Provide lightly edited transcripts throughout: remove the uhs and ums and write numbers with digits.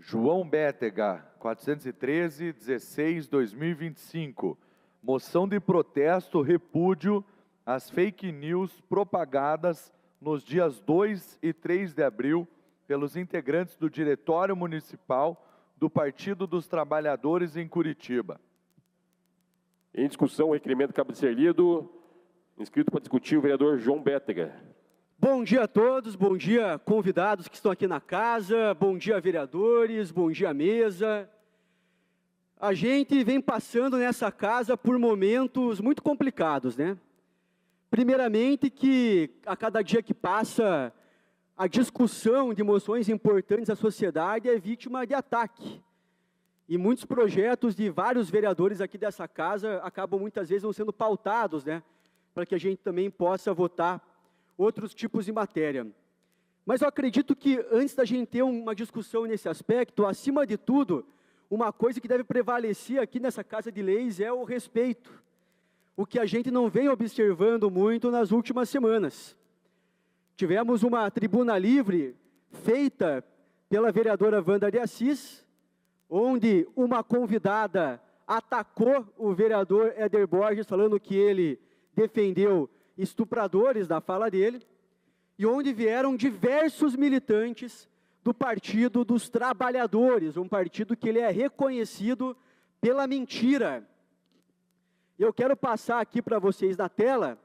João Bétega, 413-16/2025. Moção de protesto, repúdio às fake news propagadas nos dias 2 e 3 de abril pelos integrantes do Diretório Municipal do Partido dos Trabalhadores em Curitiba. Em discussão, o requerimento cabe de ser lido. Inscrito para discutir o vereador João Bétega. Bom dia a todos, bom dia convidados que estão aqui na casa, bom dia vereadores, bom dia mesa. A gente vem passando nessa casa por momentos muito complicados, né? Primeiramente que a cada dia que passa, a discussão de moções importantes da sociedade é vítima de ataque. E muitos projetos de vários vereadores aqui dessa casa acabam muitas vezes não sendo pautados, né? Para que a gente também possa votar outros tipos de matéria. Mas eu acredito que antes da gente ter uma discussão nesse aspecto, acima de tudo, uma coisa que deve prevalecer aqui nessa Casa de Leis é o respeito. O que a gente não vem observando muito nas últimas semanas. Tivemos uma tribuna livre feita pela vereadora Wanda de Assis, onde uma convidada atacou o vereador Éder Borges, falando que ele defendeu estupradores da fala dele, e onde vieram diversos militantes do Partido dos Trabalhadores, um partido que ele é reconhecido pela mentira. Eu quero passar aqui para vocês na tela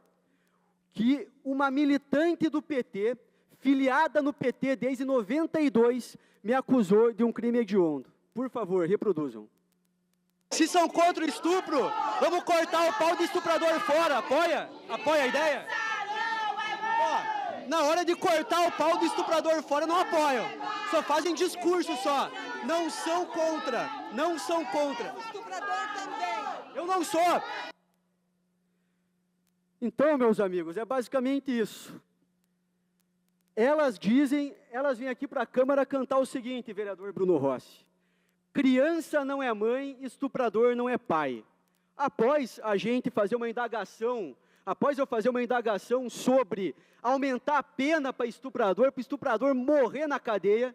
que uma militante do PT, filiada no PT desde 92, me acusou de um crime hediondo. Por favor, reproduzam. Se são contra o estupro, vamos cortar o pau do estuprador fora. Apoia? Apoia a ideia? Ó, na hora de cortar o pau do estuprador fora, não apoiam. Só fazem discurso só. Não são contra. Não são contra. O estuprador também. Eu não sou. Então, meus amigos, é basicamente isso. Elas vêm aqui para a Câmara cantar o seguinte, vereador Bruno Rossi. Criança não é mãe, estuprador não é pai. Após a gente fazer uma indagação, após eu fazer uma indagação sobre aumentar a pena para o estuprador morrer na cadeia,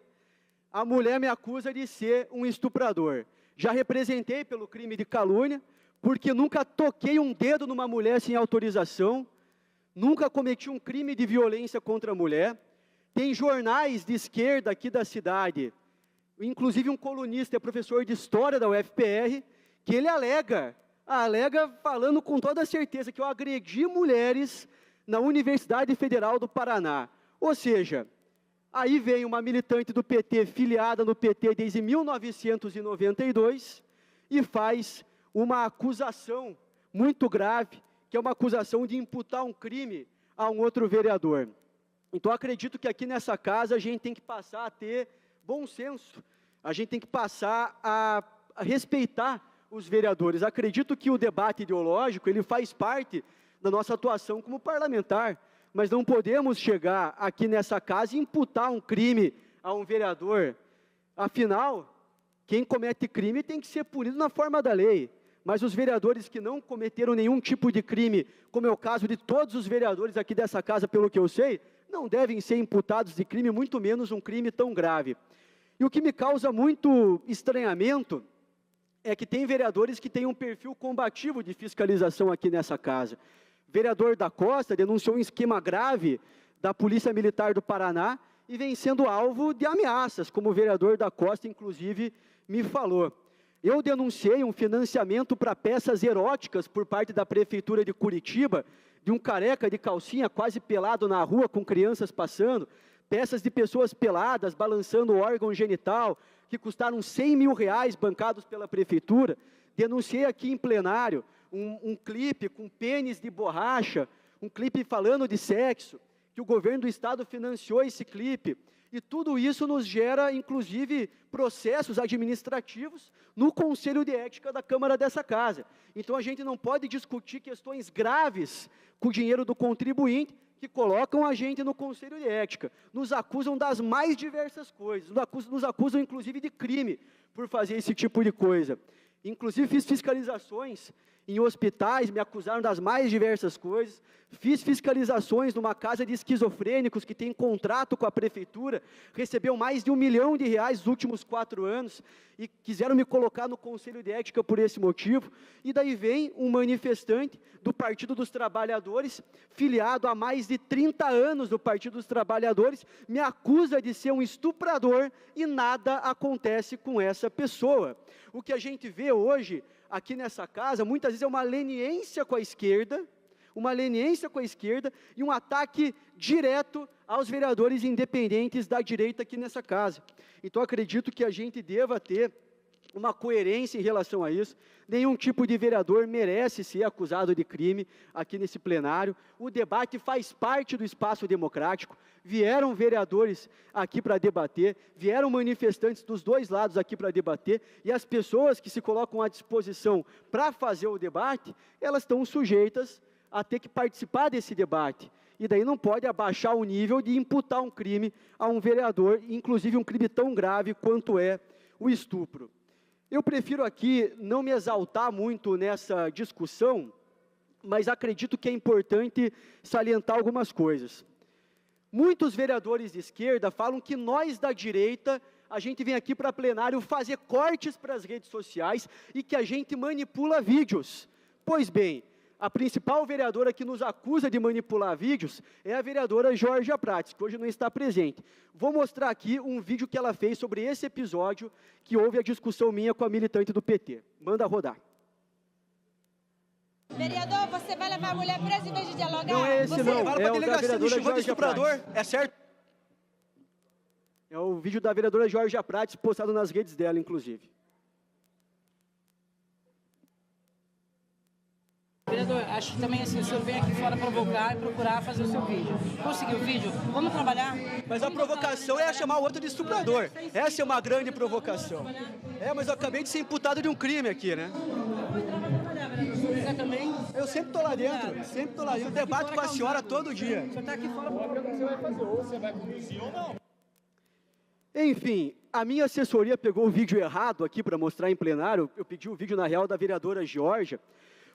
a mulher me acusa de ser um estuprador. Já representei pelo crime de calúnia, porque nunca toquei um dedo numa mulher sem autorização, nunca cometi um crime de violência contra a mulher. Tem jornais de esquerda aqui da cidade, inclusive um colunista, é professor de História da UFPR, que ele alega falando com toda certeza que eu agredi mulheres na Universidade Federal do Paraná. Ou seja, aí vem uma militante do PT, filiada no PT desde 1992, e faz uma acusação muito grave, que é uma acusação de imputar um crime a um outro vereador. Então, acredito que aqui nessa casa a gente tem que passar a ter bom senso, a gente tem que passar a respeitar os vereadores. Acredito que o debate ideológico, ele faz parte da nossa atuação como parlamentar, mas não podemos chegar aqui nessa casa e imputar um crime a um vereador. Afinal, quem comete crime tem que ser punido na forma da lei, mas os vereadores que não cometeram nenhum tipo de crime, como é o caso de todos os vereadores aqui dessa casa, pelo que eu sei, não devem ser imputados de crime, muito menos um crime tão grave. E o que me causa muito estranhamento é que tem vereadores que têm um perfil combativo de fiscalização aqui nessa casa. O vereador da Costa denunciou um esquema grave da Polícia Militar do Paraná e vem sendo alvo de ameaças, como o vereador da Costa, inclusive, me falou. Eu denunciei um financiamento para peças eróticas por parte da Prefeitura de Curitiba, de um careca de calcinha quase pelado na rua com crianças passando, peças de pessoas peladas, balançando o órgão genital, que custaram R$100 mil bancados pela prefeitura. Denunciei aqui em plenário um clipe com pênis de borracha, um clipe falando de sexo, que o governo do estado financiou esse clipe. E tudo isso nos gera, inclusive, processos administrativos no Conselho de Ética da Câmara dessa casa. Então, a gente não pode discutir questões graves com o dinheiro do contribuinte, que colocam a gente no Conselho de Ética, nos acusam das mais diversas coisas, nos acusam inclusive de crime por fazer esse tipo de coisa. Inclusive fiz fiscalizações em hospitais, me acusaram das mais diversas coisas, fiz fiscalizações numa casa de esquizofrênicos que tem contrato com a prefeitura, recebeu mais de R$1 milhão nos últimos 4 anos, e quiseram me colocar no Conselho de Ética por esse motivo, e daí vem um manifestante do Partido dos Trabalhadores, filiado há mais de 30 anos do Partido dos Trabalhadores, me acusa de ser um estuprador, e nada acontece com essa pessoa. O que a gente vê hoje, aqui nessa casa, muitas vezes é uma leniência com a esquerda, e um ataque direto aos vereadores independentes da direita aqui nessa casa. Então, acredito que a gente deva ter uma coerência em relação a isso. Nenhum tipo de vereador merece ser acusado de crime aqui nesse plenário. O debate faz parte do espaço democrático. Vieram vereadores aqui para debater, vieram manifestantes dos dois lados aqui para debater, e as pessoas que se colocam à disposição para fazer o debate, elas estão sujeitas a ter que participar desse debate. E daí não pode abaixar o nível de imputar um crime a um vereador, inclusive um crime tão grave quanto é o estupro. Eu prefiro aqui não me exaltar muito nessa discussão, mas acredito que é importante salientar algumas coisas. Muitos vereadores de esquerda falam que nós da direita, a gente vem aqui para plenário fazer cortes para as redes sociais e que a gente manipula vídeos. Pois bem, a principal vereadora que nos acusa de manipular vídeos é a vereadora Georgia Prates, que hoje não está presente. Vou mostrar aqui um vídeo que ela fez sobre esse episódio, que houve a discussão minha com a militante do PT. Manda rodar. Vereador, você vai levar a mulher presa em vez de dialogar? Não é esse, você não. Fala É pra o da delegacia, me vereadora chamou de Georgia estuprador, Prates. é certo? É o vídeo da vereadora Georgia Prates, postado nas redes dela, inclusive. Vereador, acho que também assim, o senhor vem aqui fora provocar e procurar fazer o seu vídeo. Conseguiu o vídeo? Vamos trabalhar? Mas a provocação é chamar o outro de estuprador. Essa é uma grande provocação. É, mas eu acabei de ser imputado de um crime aqui, né? Você também? Eu sempre tô lá dentro, sempre tô lá dentro. Eu debato com a senhora todo dia. O senhor está aqui fora. Enfim, a minha assessoria pegou o vídeo errado aqui para mostrar em plenário. Eu pedi o vídeo, na real, da vereadora Georgia,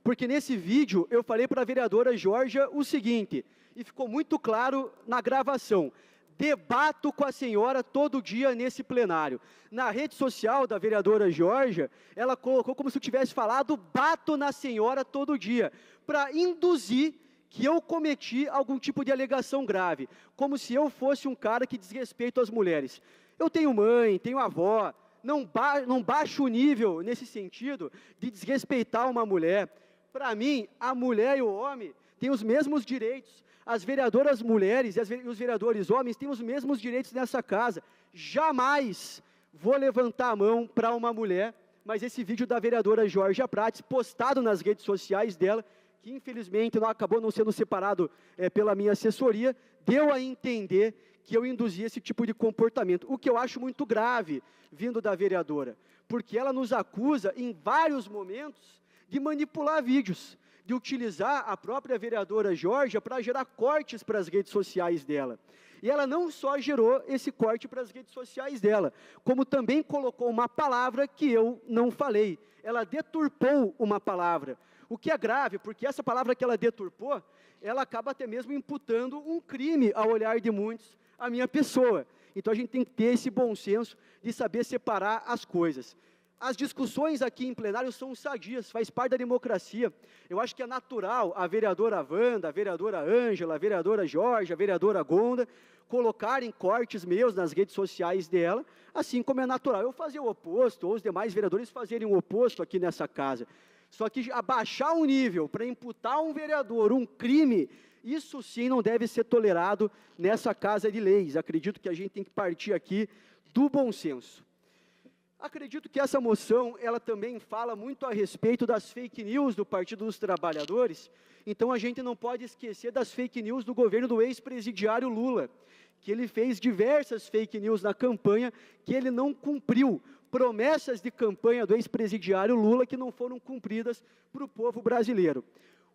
porque nesse vídeo eu falei para a vereadora Georgia o seguinte, e ficou muito claro na gravação: debato com a senhora todo dia nesse plenário. Na rede social da vereadora Georgia, ela colocou como se eu tivesse falado, bato na senhora todo dia, para induzir que eu cometi algum tipo de alegação grave, como se eu fosse um cara que desrespeita as mulheres. Eu tenho mãe, tenho avó, não baixo o nível nesse sentido de desrespeitar uma mulher. Para mim, a mulher e o homem têm os mesmos direitos. As vereadoras mulheres e os vereadores homens têm os mesmos direitos nessa casa. Jamais vou levantar a mão para uma mulher, mas esse vídeo da vereadora Georgia Prates, postado nas redes sociais dela, que infelizmente acabou não sendo separado pela minha assessoria, deu a entender que eu induzi esse tipo de comportamento, o que eu acho muito grave, vindo da vereadora, porque ela nos acusa, em vários momentos, de manipular vídeos, de utilizar a própria vereadora Georgia para gerar cortes para as redes sociais dela. E ela não só gerou esse corte para as redes sociais dela, como também colocou uma palavra que eu não falei. Ela deturpou uma palavra, o que é grave, porque essa palavra que ela deturpou, ela acaba até mesmo imputando um crime ao olhar de muitos à minha pessoa. Então a gente tem que ter esse bom senso de saber separar as coisas. As discussões aqui em plenário são sadias, faz parte da democracia. Eu acho que é natural a vereadora Wanda, a vereadora Ângela, a vereadora Jorge, a vereadora Gonda, colocarem cortes meus nas redes sociais dela, assim como é natural eu fazer o oposto, ou os demais vereadores fazerem o oposto aqui nessa casa. Só que abaixar o nível para imputar a um vereador um crime, isso sim não deve ser tolerado nessa casa de leis. Acredito que a gente tem que partir aqui do bom senso. Acredito que essa moção, ela também fala muito a respeito das fake news do Partido dos Trabalhadores, então a gente não pode esquecer das fake news do governo do ex-presidiário Lula, que ele fez diversas fake news na campanha, que ele não cumpriu, promessas de campanha do ex-presidiário Lula que não foram cumpridas para o povo brasileiro.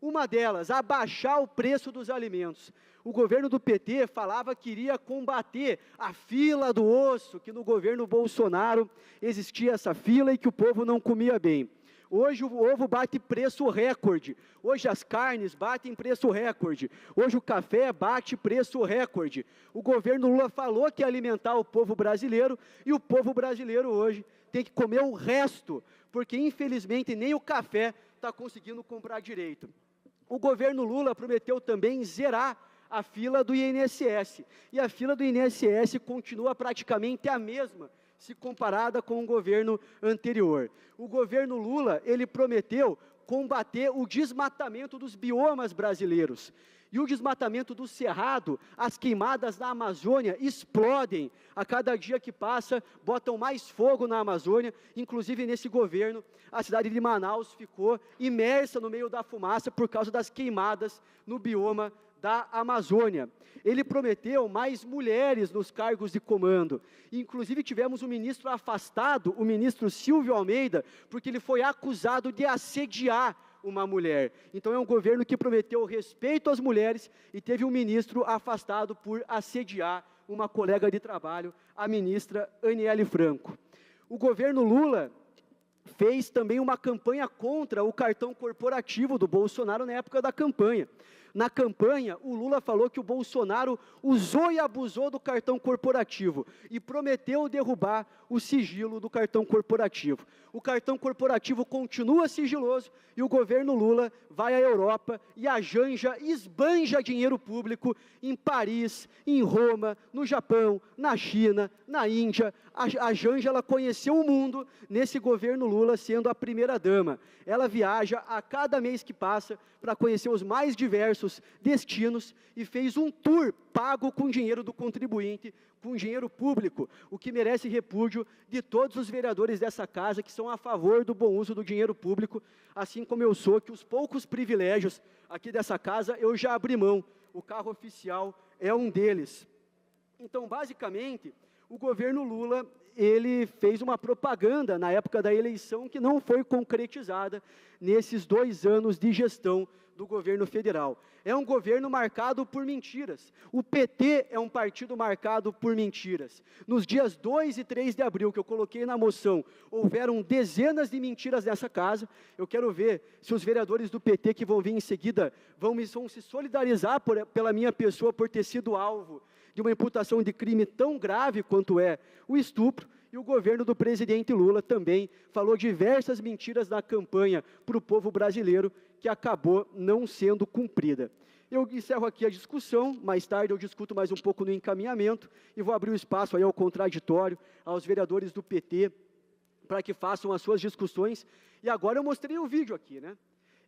Uma delas, abaixar o preço dos alimentos. O governo do PT falava que iria combater a fila do osso, que no governo Bolsonaro existia essa fila e que o povo não comia bem. Hoje o ovo bate preço recorde, hoje as carnes batem preço recorde, hoje o café bate preço recorde. O governo Lula falou que ia alimentar o povo brasileiro, e o povo brasileiro hoje tem que comer o resto, porque infelizmente nem o café está conseguindo comprar direito. O governo Lula prometeu também zerar a fila do INSS, e a fila do INSS continua praticamente a mesma, se comparada com o governo anterior. O governo Lula, ele prometeu combater o desmatamento dos biomas brasileiros. E o desmatamento do Cerrado, as queimadas na Amazônia explodem. A cada dia que passa, botam mais fogo na Amazônia. Inclusive, nesse governo, a cidade de Manaus ficou imersa no meio da fumaça por causa das queimadas no bioma da Amazônia. Ele prometeu mais mulheres nos cargos de comando. Inclusive, tivemos um ministro afastado, o ministro Silvio Almeida, porque ele foi acusado de assediar uma mulher. Então, é um governo que prometeu respeito às mulheres e teve um ministro afastado por assediar uma colega de trabalho, a ministra Aniele Franco. O governo Lula fez também uma campanha contra o cartão corporativo do Bolsonaro na época da campanha. Na campanha, o Lula falou que o Bolsonaro usou e abusou do cartão corporativo e prometeu derrubar o sigilo do cartão corporativo. O cartão corporativo continua sigiloso e o governo Lula vai à Europa e esbanja dinheiro público em Paris, em Roma, no Japão, na China, na Índia. A Janja, ela conheceu o mundo nesse governo Lula, sendo a primeira-dama. Ela viaja a cada mês que passa para conhecer os mais diversos destinos e fez um tour pago com dinheiro do contribuinte, com dinheiro público, o que merece repúdio de todos os vereadores dessa casa que são a favor do bom uso do dinheiro público, assim como eu sou, que os poucos privilégios aqui dessa casa eu já abri mão. O carro oficial é um deles. Então, basicamente, o governo Lula, ele fez uma propaganda na época da eleição que não foi concretizada nesses 2 anos de gestão do governo federal. É um governo marcado por mentiras. O PT é um partido marcado por mentiras. Nos dias 2 e 3 de abril, que eu coloquei na moção, houveram dezenas de mentiras nessa casa. Eu quero ver se os vereadores do PT que vão vir em seguida vão se solidarizar pela minha pessoa por ter sido alvo de uma imputação de crime tão grave quanto é o estupro. E o governo do presidente Lula também falou diversas mentiras na campanha para o povo brasileiro, que acabou não sendo cumprida. Eu encerro aqui a discussão, mais tarde eu discuto mais um pouco no encaminhamento, e vou abrir o espaço aí ao contraditório, aos vereadores do PT, para que façam as suas discussões. E agora eu mostrei o vídeo aqui, né?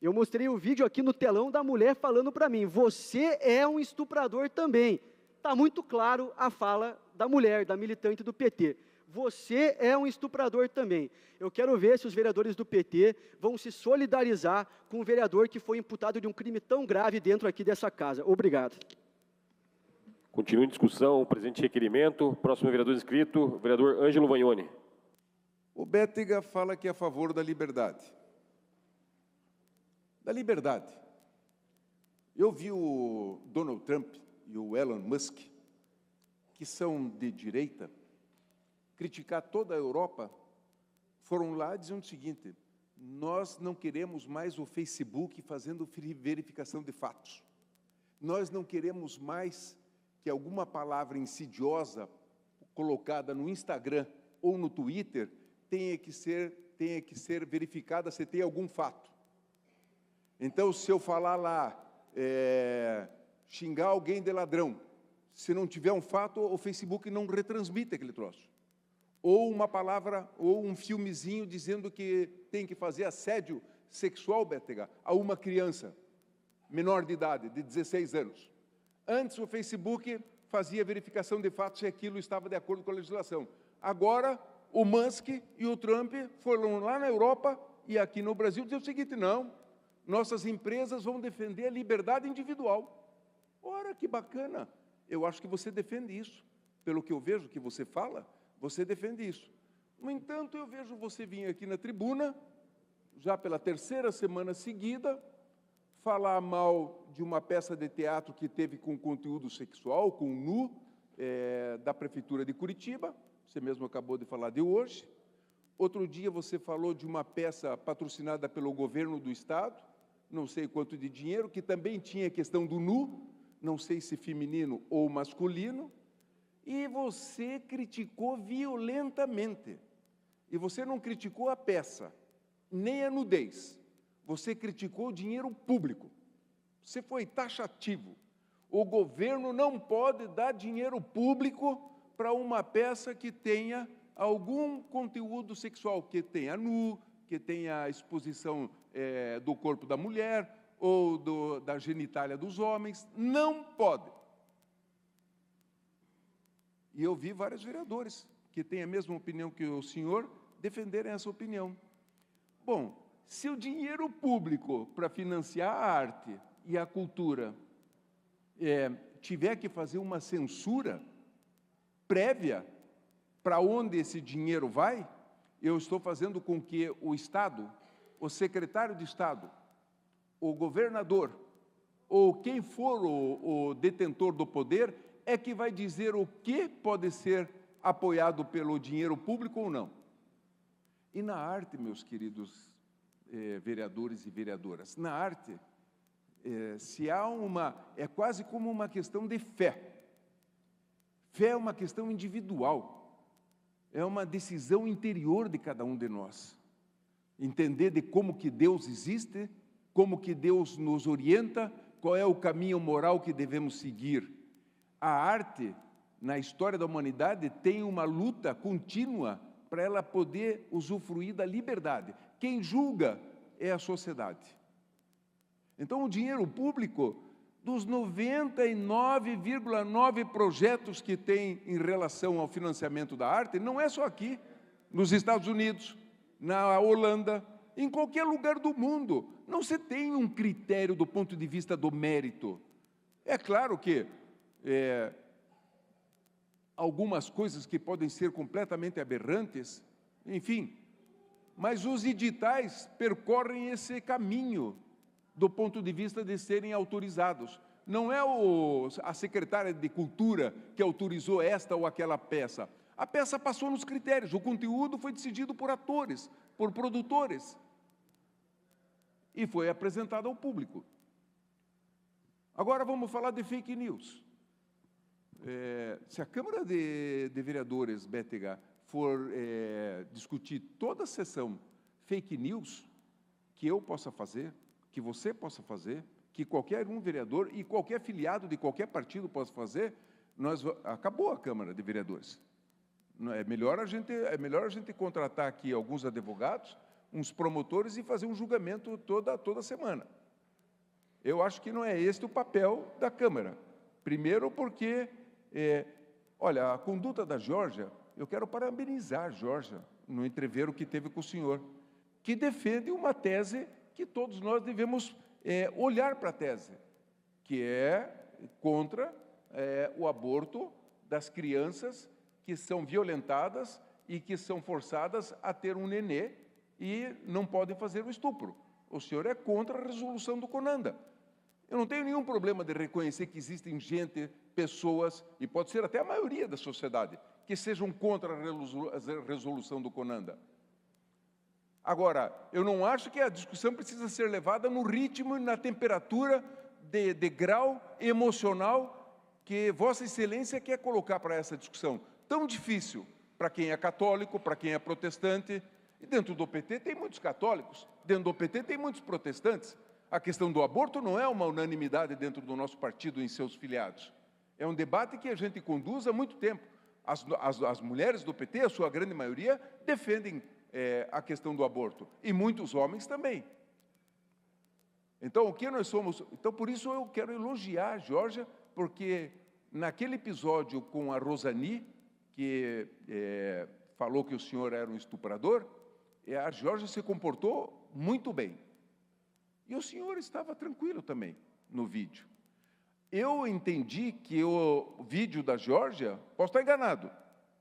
Eu mostrei o vídeo aqui no telão da mulher falando para mim, você é um estuprador também. Está muito claro a fala da mulher, da militante do PT. Você é um estuprador também. Eu quero ver se os vereadores do PT vão se solidarizar com o vereador que foi imputado de um crime tão grave dentro aqui dessa casa. Obrigado. Continua em discussão, presente requerimento. Próximo vereador inscrito, vereador Ângelo Vagnoni. O Bétega fala que é a favor da liberdade. Da liberdade. Eu vi o Donald Trump e o Elon Musk, que são de direita, criticar toda a Europa, foram lá dizendo o seguinte, nós não queremos mais o Facebook fazendo verificação de fatos. Nós não queremos mais que alguma palavra insidiosa colocada no Instagram ou no Twitter tenha que ser verificada se tem algum fato. Então, se eu falar lá, xingar alguém de ladrão, se não tiver um fato, o Facebook não retransmite aquele troço. Ou uma palavra, ou um filmezinho dizendo que tem que fazer assédio sexual, Bétega, a uma criança menor de idade, de 16 anos. Antes, o Facebook fazia verificação de fatos se aquilo estava de acordo com a legislação. Agora, o Musk e o Trump foram lá na Europa e aqui no Brasil dizer o seguinte, não, nossas empresas vão defender a liberdade individual. Ora, que bacana! Eu acho que você defende isso. Pelo que eu vejo que você fala, você defende isso. No entanto, eu vejo você vir aqui na tribuna, já pela 3ª semana seguida, falar mal de uma peça de teatro que teve com conteúdo sexual, com nu, da Prefeitura de Curitiba, você mesmo acabou de falar de hoje, Outro dia você falou de uma peça patrocinada pelo governo do Estado, não sei quanto de dinheiro, que também tinha a questão do nu, não sei se feminino ou masculino, e você criticou violentamente. E você não criticou a peça, nem a nudez. Você criticou o dinheiro público. Você foi taxativo. O governo não pode dar dinheiro público para uma peça que tenha algum conteúdo sexual, que tenha nu, que tenha exposição do corpo da mulher ou da genitália dos homens. Não pode. E eu vi vários vereadores que têm a mesma opinião que o senhor defenderem essa opinião. Bom, se o dinheiro público para financiar a arte e a cultura tiver que fazer uma censura prévia para onde esse dinheiro vai, eu estou fazendo com que o Estado, o secretário de Estado, o governador, ou quem for o detentor do poder, é que vai dizer o que pode ser apoiado pelo dinheiro público ou não. E na arte, meus queridos vereadores e vereadoras, na arte, se há é quase como uma questão de fé. Fé é uma questão individual. É uma decisão interior de cada um de nós. Entender de como que Deus existe, como que Deus nos orienta, qual é o caminho moral que devemos seguir. A arte, na história da humanidade, tem uma luta contínua para ela poder usufruir da liberdade. Quem julga é a sociedade. Então, o dinheiro público, dos 99,9 projetos que tem em relação ao financiamento da arte, não é só aqui, nos Estados Unidos, na Holanda, em qualquer lugar do mundo. Não se tem um critério do ponto de vista do mérito. É claro que algumas coisas que podem ser completamente aberrantes, enfim, mas os editais percorrem esse caminho do ponto de vista de serem autorizados. Não é a secretária de Cultura que autorizou esta ou aquela peça. A peça passou nos critérios, o conteúdo foi decidido por atores, por produtores, e foi apresentado ao público. Agora vamos falar de fake news. Se a Câmara de Vereadores, Bétega, for discutir toda a sessão fake news, que eu possa fazer, que você possa fazer, que qualquer um vereador e qualquer filiado de qualquer partido possa fazer, acabou a Câmara de Vereadores. É melhor a gente contratar aqui alguns advogados, uns promotores e fazer um julgamento toda semana. Eu acho que não é este o papel da Câmara. Primeiro porque, olha, a conduta da Georgia, eu quero parabenizar a Georgia no entrevero que teve com o senhor, que defende uma tese que todos nós devemos olhar para a tese, que é contra o aborto das crianças que são violentadas e que são forçadas a ter um nenê e não podem fazer o estupro. O senhor é contra a resolução do CONANDA. Eu não tenho nenhum problema de reconhecer que existem pessoas, e pode ser até a maioria da sociedade, que sejam contra a resolução do CONANDA. Agora, eu não acho que a discussão precisa ser levada no ritmo e na temperatura de grau emocional que Vossa Excelência quer colocar para essa discussão. Tão difícil para quem é católico, para quem é protestante. E dentro do PT tem muitos católicos, dentro do PT tem muitos protestantes. A questão do aborto não é uma unanimidade dentro do nosso partido em seus filiados. É um debate que a gente conduz há muito tempo. As mulheres do PT, a sua grande maioria, defendem a questão do aborto, e muitos homens também. Então, o que nós somos? Então, por isso eu quero elogiar a Georgia, porque naquele episódio com a Rosani, que falou que o senhor era um estuprador, a Georgia se comportou muito bem. E o senhor estava tranquilo também no vídeo. Eu entendi que o vídeo da Georgia, posso estar enganado,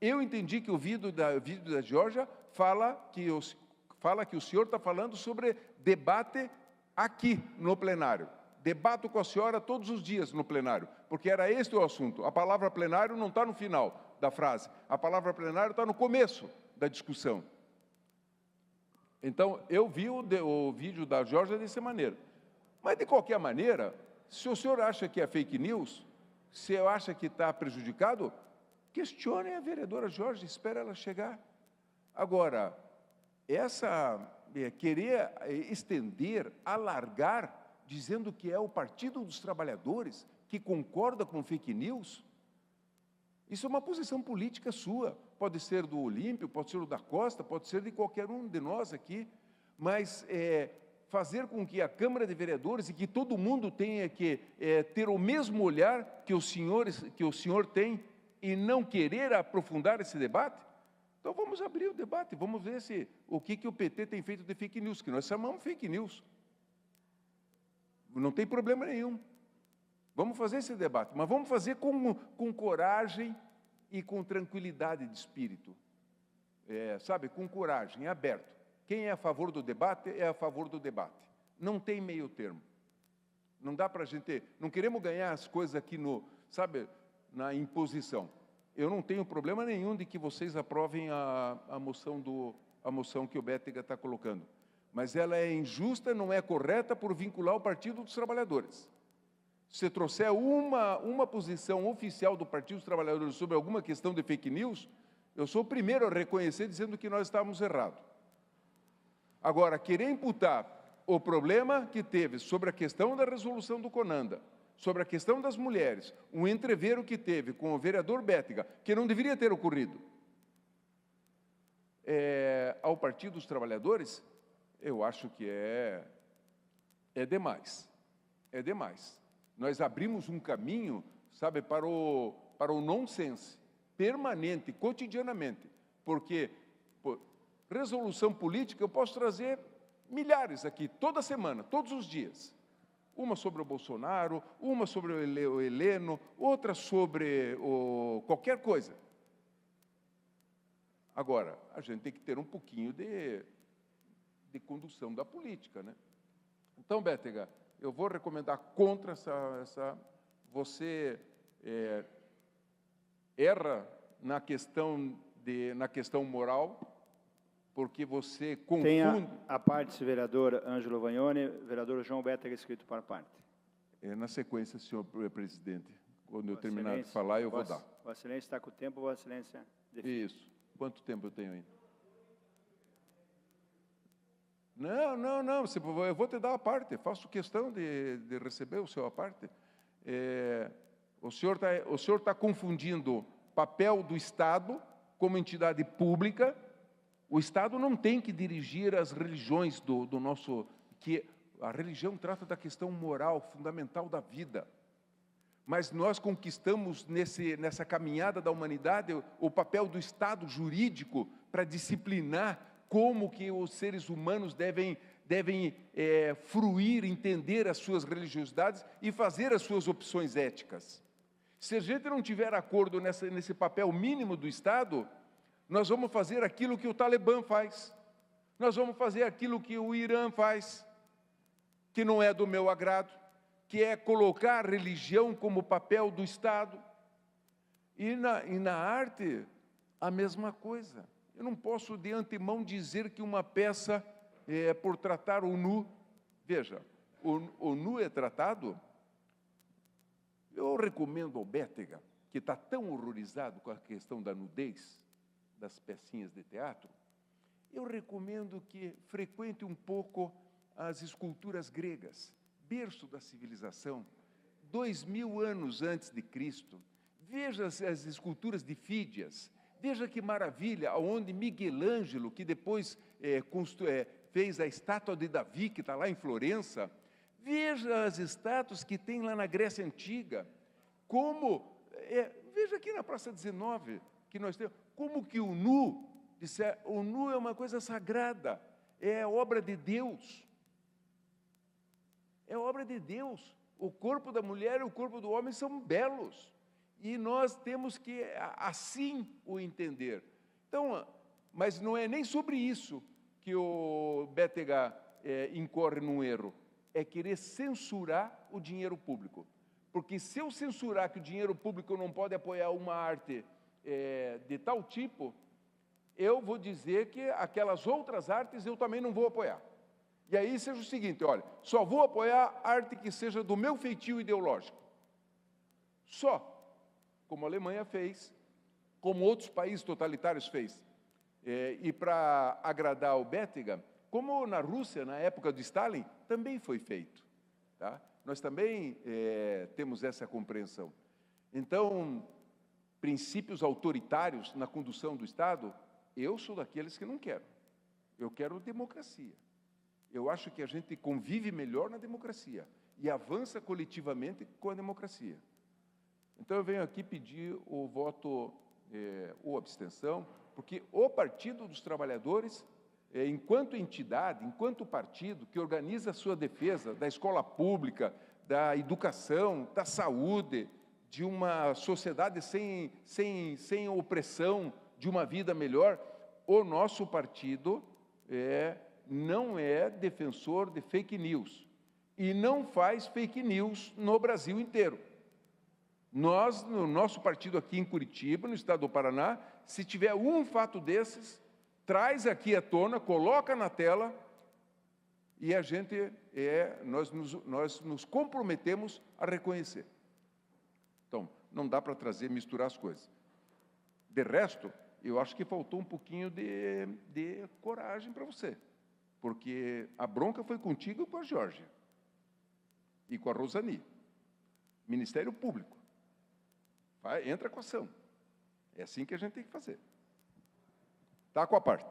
eu entendi que o vídeo da Georgia fala que o senhor está falando sobre debate aqui no plenário. Debato com a senhora todos os dias no plenário, porque era este o assunto. A palavra plenário não está no final da frase, a palavra plenário está no começo da discussão. Então, eu vi o vídeo da Georgia dessa maneira. Mas, de qualquer maneira, se o senhor acha que é fake news, se eu acho que está prejudicado, questione a vereadora Georgia, espera ela chegar. Agora, querer estender, alargar, dizendo que é o Partido dos Trabalhadores que concorda com fake news, isso é uma posição política sua. Pode ser do Olímpio, pode ser do da Costa, pode ser de qualquer um de nós aqui, mas fazer com que a Câmara de Vereadores e que todo mundo tenha que ter o mesmo olhar que o senhor tem e não querer aprofundar esse debate? Então vamos abrir o debate, vamos ver o que o PT tem feito de fake news, que nós chamamos fake news. Não tem problema nenhum. Vamos fazer esse debate, mas vamos fazer com coragem e com tranquilidade de espírito. Sabe, com coragem, aberto. Quem é a favor do debate, é a favor do debate. Não tem meio termo. Não dá para a gente... Não queremos ganhar as coisas aqui na imposição. Eu não tenho problema nenhum de que vocês aprovem a moção que o Bétega está colocando. Mas ela é injusta, não é correta por vincular o Partido dos Trabalhadores. Se trouxer uma posição oficial do Partido dos Trabalhadores sobre alguma questão de fake news, eu sou o primeiro a reconhecer dizendo que nós estávamos errados. Agora, querer imputar o problema que teve sobre a questão da resolução do Conanda, sobre a questão das mulheres, um entrevero que teve com o vereador Bétega, que não deveria ter ocorrido, ao Partido dos Trabalhadores, eu acho que é demais. É demais. Nós abrimos um caminho, sabe, para o nonsense, permanente, cotidianamente, porque resolução política eu posso trazer milhares aqui, toda semana, todos os dias. Uma sobre o Bolsonaro, uma sobre o Heleno, outra sobre qualquer coisa. Agora, a gente tem que ter um pouquinho de condução da política, né? Então, Bétega, eu vou recomendar contra você erra na questão moral, porque você confunde... Tenha a parte, vereador Ângelo Vagnoni, vereador João Bétega, escrito para a parte. Na sequência, senhor presidente, quando eu terminar de falar, eu vou dar. Vossa Excelência está com o tempo, Vossa Excelência define. Isso. Quanto tempo eu tenho ainda? Não, eu vou te dar a parte, faço questão de receber o seu a parte. O senhor está confundindo papel do Estado como entidade pública. O Estado não tem que dirigir as religiões do nosso... que a religião trata da questão moral, fundamental da vida. Mas nós conquistamos nessa caminhada da humanidade o papel do Estado jurídico para disciplinar como que os seres humanos devem fruir, entender as suas religiosidades e fazer as suas opções éticas. Se a gente não tiver acordo nesse papel mínimo do Estado, nós vamos fazer aquilo que o Talibã faz, nós vamos fazer aquilo que o Irã faz, que não é do meu agrado, que é colocar a religião como papel do Estado. E na arte, a mesma coisa. Eu não posso de antemão dizer que uma peça por tratar o nu. Veja, o nu é tratado. Eu recomendo ao Bétega, que está tão horrorizado com a questão da nudez das pecinhas de teatro, eu recomendo que frequente um pouco as esculturas gregas, berço da civilização, 2000 anos antes de Cristo. Veja as esculturas de Fídias. Veja que maravilha, onde Miguel Ângelo, que depois fez a estátua de Davi, que está lá em Florença. Veja as estátuas que tem lá na Grécia Antiga. Veja aqui na Praça 19, que nós temos, como que o nu é uma coisa sagrada, é obra de Deus. É obra de Deus. O corpo da mulher e o corpo do homem são belos. E nós temos que assim o entender. Então, mas não é nem sobre isso que o Bétega incorre num erro. É querer censurar o dinheiro público. Porque se eu censurar que o dinheiro público não pode apoiar uma arte de tal tipo, eu vou dizer que aquelas outras artes eu também não vou apoiar. E aí seja o seguinte, olha, só vou apoiar arte que seja do meu feitio ideológico. Só. Como a Alemanha fez, como outros países totalitários fez. E para agradar o Bettega, como na Rússia, na época de Stalin, também foi feito. Tá? Nós também temos essa compreensão. Então, princípios autoritários na condução do Estado, eu sou daqueles que não quero. Eu quero democracia. Eu acho que a gente convive melhor na democracia e avança coletivamente com a democracia. Então, eu venho aqui pedir o voto ou abstenção, porque o Partido dos Trabalhadores, enquanto entidade, enquanto partido que organiza a sua defesa da escola pública, da educação, da saúde, de uma sociedade sem opressão, de uma vida melhor, o nosso partido não é defensor de fake news e não faz fake news no Brasil inteiro. Nós, no nosso partido aqui em Curitiba, no estado do Paraná, se tiver um fato desses, traz aqui à tona, coloca na tela e a gente, nós nos comprometemos a reconhecer. Então, não dá para misturar as coisas. De resto, eu acho que faltou um pouquinho de coragem para você, porque a bronca foi contigo e com a Georgia, e com a Rosani, Ministério Público. Entra com a ação. É assim que a gente tem que fazer. Está com a parte.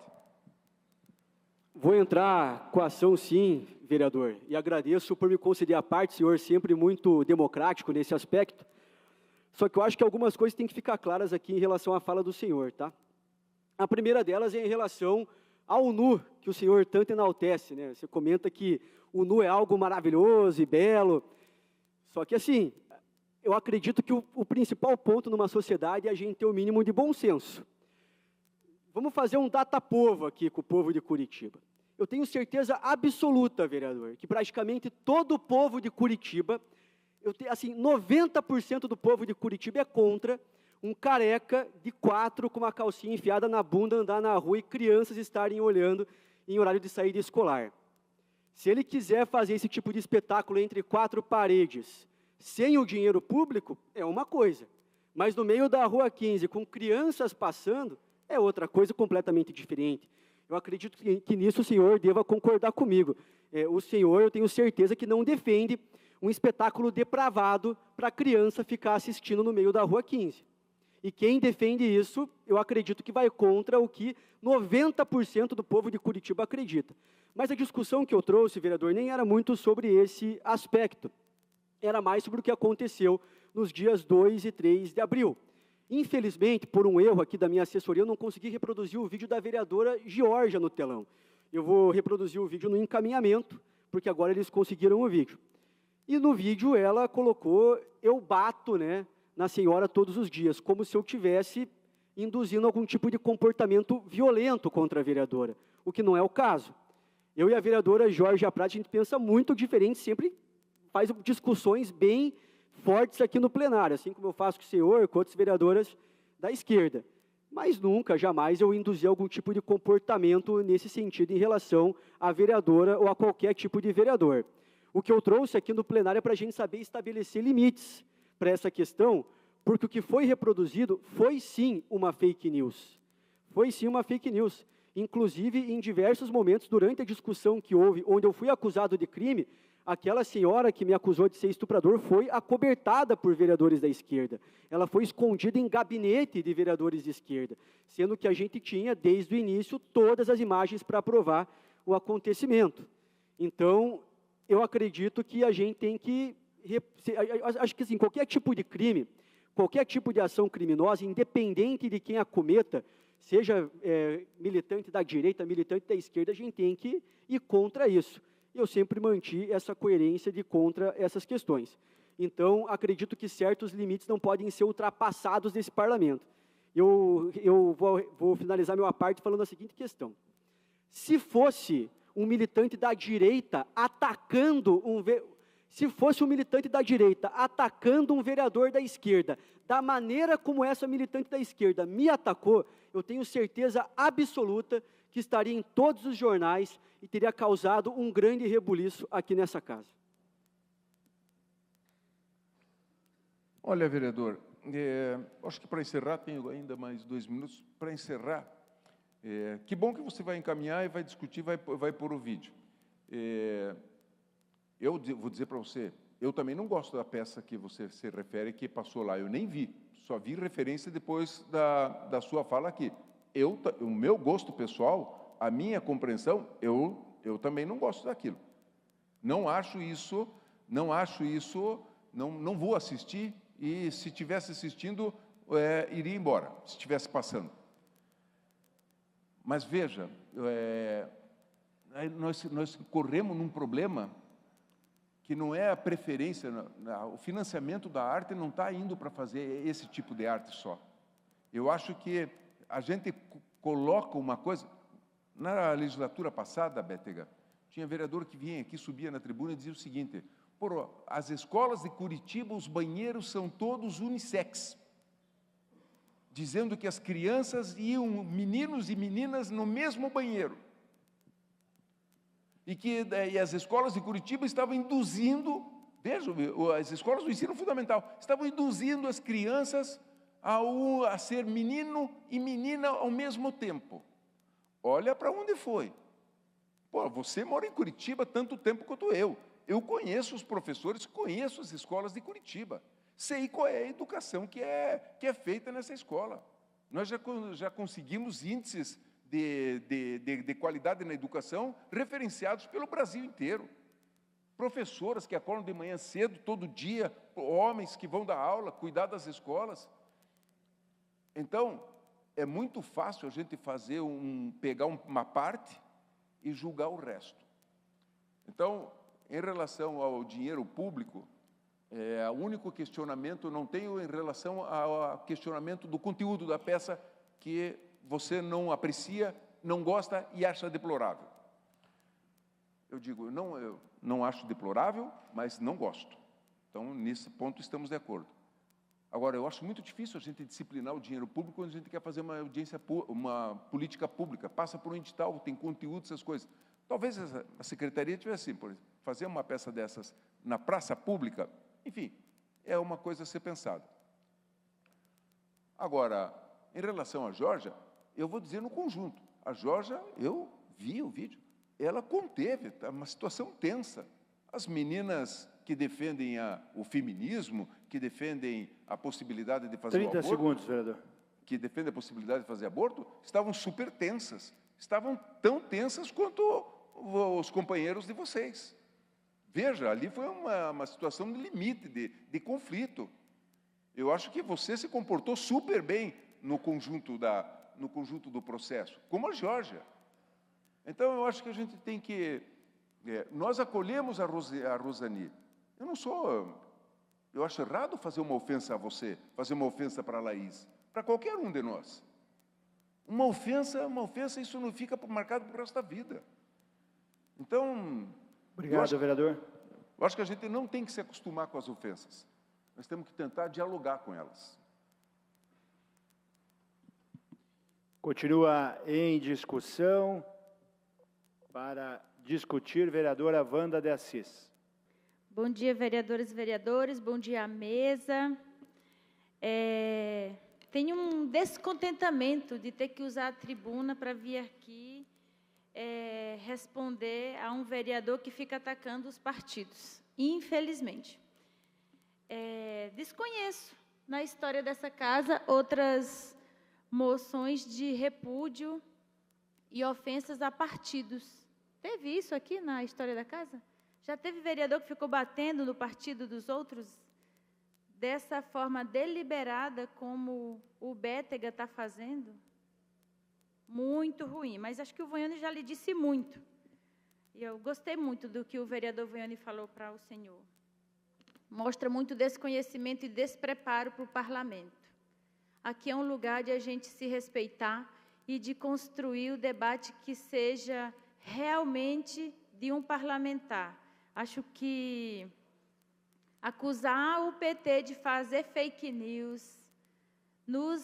Vou entrar com a ação, sim, vereador. E agradeço por me conceder a parte, senhor, sempre muito democrático nesse aspecto. Só que eu acho que algumas coisas têm que ficar claras aqui em relação à fala do senhor, tá? A primeira delas é em relação ao NU, que o senhor tanto enaltece, né? Você comenta que o NU é algo maravilhoso e belo. Só que, assim, eu acredito que o principal ponto numa sociedade é a gente ter o mínimo de bom senso. Vamos fazer um data-povo aqui com o povo de Curitiba. Eu tenho certeza absoluta, vereador, que praticamente todo o povo de Curitiba, assim, 90% do povo de Curitiba é contra um careca de 4 com uma calcinha enfiada na bunda andar na rua e crianças estarem olhando em horário de saída escolar. Se ele quiser fazer esse tipo de espetáculo entre 4 paredes, sem o dinheiro público, é uma coisa. Mas no meio da Rua 15, com crianças passando, é outra coisa completamente diferente. Eu acredito que nisso o senhor deva concordar comigo. O senhor, eu tenho certeza que não defende um espetáculo depravado para a criança ficar assistindo no meio da Rua 15. E quem defende isso, eu acredito que vai contra o que 90% do povo de Curitiba acredita. Mas a discussão que eu trouxe, vereador, nem era muito sobre esse aspecto. Era mais sobre o que aconteceu nos dias 2 e 3 de abril. Infelizmente, por um erro aqui da minha assessoria, eu não consegui reproduzir o vídeo da vereadora Georgia no telão. Eu vou reproduzir o vídeo no encaminhamento, porque agora eles conseguiram o vídeo. E no vídeo ela colocou, eu bato, né, na senhora todos os dias, como se eu tivesse induzindo algum tipo de comportamento violento contra a vereadora, o que não é o caso. Eu e a vereadora Georgia Prata, a gente pensa muito diferente, sempre faz discussões bem fortes aqui no plenário, assim como eu faço com o senhor, com outras vereadoras da esquerda. Mas nunca, jamais eu induzi algum tipo de comportamento nesse sentido em relação à vereadora ou a qualquer tipo de vereador. O que eu trouxe aqui no plenário é para a gente saber estabelecer limites para essa questão, porque o que foi reproduzido foi sim uma fake news. Foi sim uma fake news. Inclusive, em diversos momentos, durante a discussão que houve, onde eu fui acusado de crime, aquela senhora que me acusou de ser estuprador foi acobertada por vereadores da esquerda. Ela foi escondida em gabinete de vereadores de esquerda, sendo que a gente tinha, desde o início, todas as imagens para provar o acontecimento. Então, eu acredito que a gente tem que... Acho que assim, qualquer tipo de crime, qualquer tipo de ação criminosa, independente de quem a cometa, seja militante da direita, militante da esquerda, a gente tem que ir contra isso. Eu sempre mantive essa coerência de contra essas questões. Então, acredito que certos limites não podem ser ultrapassados nesse parlamento. Eu vou finalizar minha parte falando a seguinte questão. Se fosse um militante da direita atacando Se fosse um militante da direita atacando um vereador da esquerda, da maneira como essa militante da esquerda me atacou, eu tenho certeza absoluta que estaria em todos os jornais e teria causado um grande rebuliço aqui nessa casa. Olha, vereador, acho que para encerrar, tenho ainda mais 2 minutos para encerrar. Que bom que você vai encaminhar e vai discutir, vai pôr o vídeo. Eu vou dizer para você, eu também não gosto da peça que você se refere, que passou lá, eu nem vi, só vi referência depois da sua fala aqui. O meu gosto pessoal, a minha compreensão, eu também não gosto daquilo. Não acho isso, não vou assistir, e se estivesse assistindo, iria embora, se estivesse passando. Mas veja, nós corremos num problema que não é a preferência, o financiamento da arte não está indo para fazer esse tipo de arte só. Eu acho que a gente coloca uma coisa... Na legislatura passada, Bétega, tinha vereador que vinha aqui, subia na tribuna e dizia o seguinte: as escolas de Curitiba, os banheiros são todos unissex, dizendo que as crianças iam, meninos e meninas, no mesmo banheiro. E as escolas de Curitiba estavam induzindo, vejam, as escolas do ensino fundamental, estavam induzindo as crianças a ser menino e menina ao mesmo tempo. Olha para onde foi. Você mora em Curitiba tanto tempo quanto eu. Eu conheço os professores, conheço as escolas de Curitiba. Sei qual é a educação que é feita nessa escola. Nós já conseguimos índices de qualidade na educação referenciados pelo Brasil inteiro. Professoras que acordam de manhã cedo, todo dia, homens que vão dar aula, cuidar das escolas. Então, é muito fácil a gente pegar uma parte e julgar o resto. Então, em relação ao dinheiro público, o único questionamento não tenho em relação ao questionamento do conteúdo da peça que você não aprecia, não gosta e acha deplorável. Eu digo, eu não acho deplorável, mas não gosto. Então, nesse ponto, estamos de acordo. Agora, eu acho muito difícil a gente disciplinar o dinheiro público quando a gente quer fazer uma política pública. Passa por um edital, tem conteúdo, essas coisas. Talvez a secretaria tivesse assim, por exemplo, fazer uma peça dessas na praça pública, enfim, é uma coisa a ser pensada. Agora, em relação à Georgia, eu vou dizer no conjunto. A Georgia, eu vi o vídeo, ela conteve, tá uma situação tensa. As meninas que defendem o feminismo, que defendem a possibilidade de fazer 30 segundos, vereador. Que defendem a possibilidade de fazer aborto, estavam super tensas. Estavam tão tensas quanto os companheiros de vocês. Veja, ali foi uma situação de limite, de conflito. Eu acho que você se comportou super bem no conjunto do processo, como a Georgia. Então, eu acho que a gente tem que... nós acolhemos a Rosani. Eu acho errado fazer uma ofensa a você, fazer uma ofensa para a Laís, para qualquer um de nós. Uma ofensa, isso não fica marcado para o resto da vida. Então... Obrigado, vereador. Eu acho que a gente não tem que se acostumar com as ofensas. Nós temos que tentar dialogar com elas. Continua em discussão. Para discutir, vereadora Wanda de Assis. Bom dia, vereadoras e vereadores. Bom dia à mesa. Tenho um descontentamento de ter que usar a tribuna para vir aqui responder a um vereador que fica atacando os partidos, infelizmente. Desconheço, na história dessa casa, outras moções de repúdio e ofensas a partidos. Teve isso aqui na história da casa? Já teve vereador que ficou batendo no partido dos outros dessa forma deliberada como o Bétega está fazendo? Muito ruim, mas acho que o Voioni já lhe disse muito. E eu gostei muito do que o vereador Voioni falou para o senhor. Mostra muito desconhecimento e despreparo para o parlamento. Aqui é um lugar de a gente se respeitar e de construir o debate que seja realmente de um parlamentar. Acho que acusar o PT de fazer fake news, nos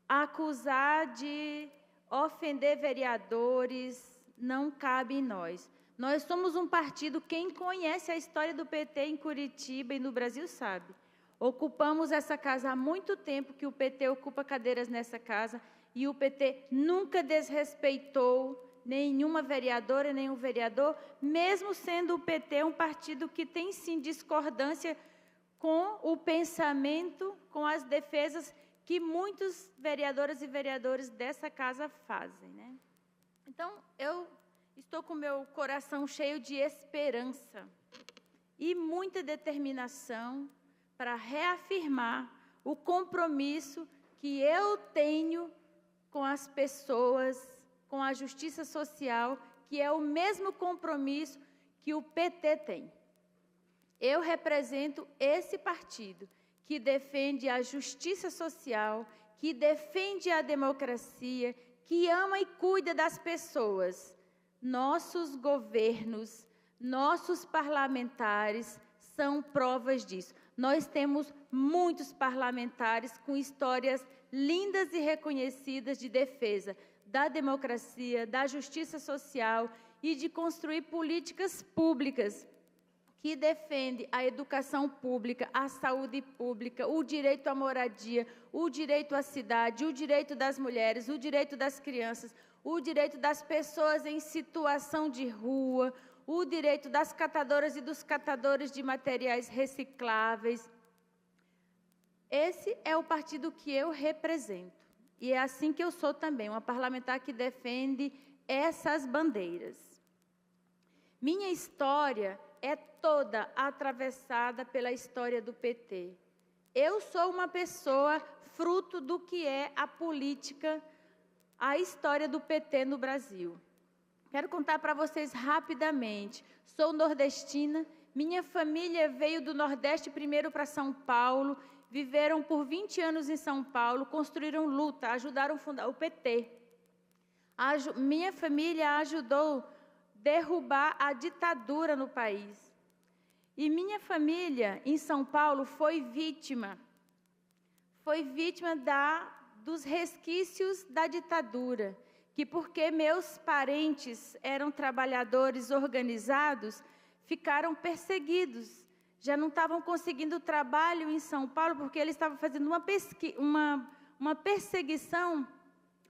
acusar de ofender vereadores, não cabe em nós. Nós somos um partido, quem conhece a história do PT em Curitiba e no Brasil sabe. Ocupamos essa casa há muito tempo que o PT ocupa cadeiras nessa casa e o PT nunca desrespeitou nenhuma vereadora, nenhum vereador, mesmo sendo o PT um partido que tem sim discordância com o pensamento, com as defesas que muitos vereadoras e vereadores dessa casa fazem, né? Então, eu estou com meu coração cheio de esperança e muita determinação para reafirmar o compromisso que eu tenho com as pessoas, com a justiça social, que é o mesmo compromisso que o PT tem. Eu represento esse partido que defende a justiça social, que defende a democracia, que ama e cuida das pessoas. Nossos governos, nossos parlamentares são provas disso. Nós temos muitos parlamentares com histórias lindas e reconhecidas de defesa da democracia, da justiça social e de construir políticas públicas que defendem a educação pública, a saúde pública, o direito à moradia, o direito à cidade, o direito das mulheres, o direito das crianças, o direito das pessoas em situação de rua, o direito das catadoras e dos catadores de materiais recicláveis. Esse é o partido que eu represento. E é assim que eu sou também, uma parlamentar que defende essas bandeiras. Minha história é toda atravessada pela história do PT. Eu sou uma pessoa fruto do que é a política, a história do PT no Brasil. Quero contar para vocês rapidamente. Sou nordestina, minha família veio do Nordeste primeiro para São Paulo, viveram por 20 anos em São Paulo, construíram luta, ajudaram a fundar o PT. Minha família ajudou a derrubar a ditadura no país. E minha família, em São Paulo, foi vítima dos resquícios da ditadura, que porque meus parentes eram trabalhadores organizados, ficaram perseguidos. Já não estavam conseguindo trabalho em São Paulo, porque eles estavam fazendo uma perseguição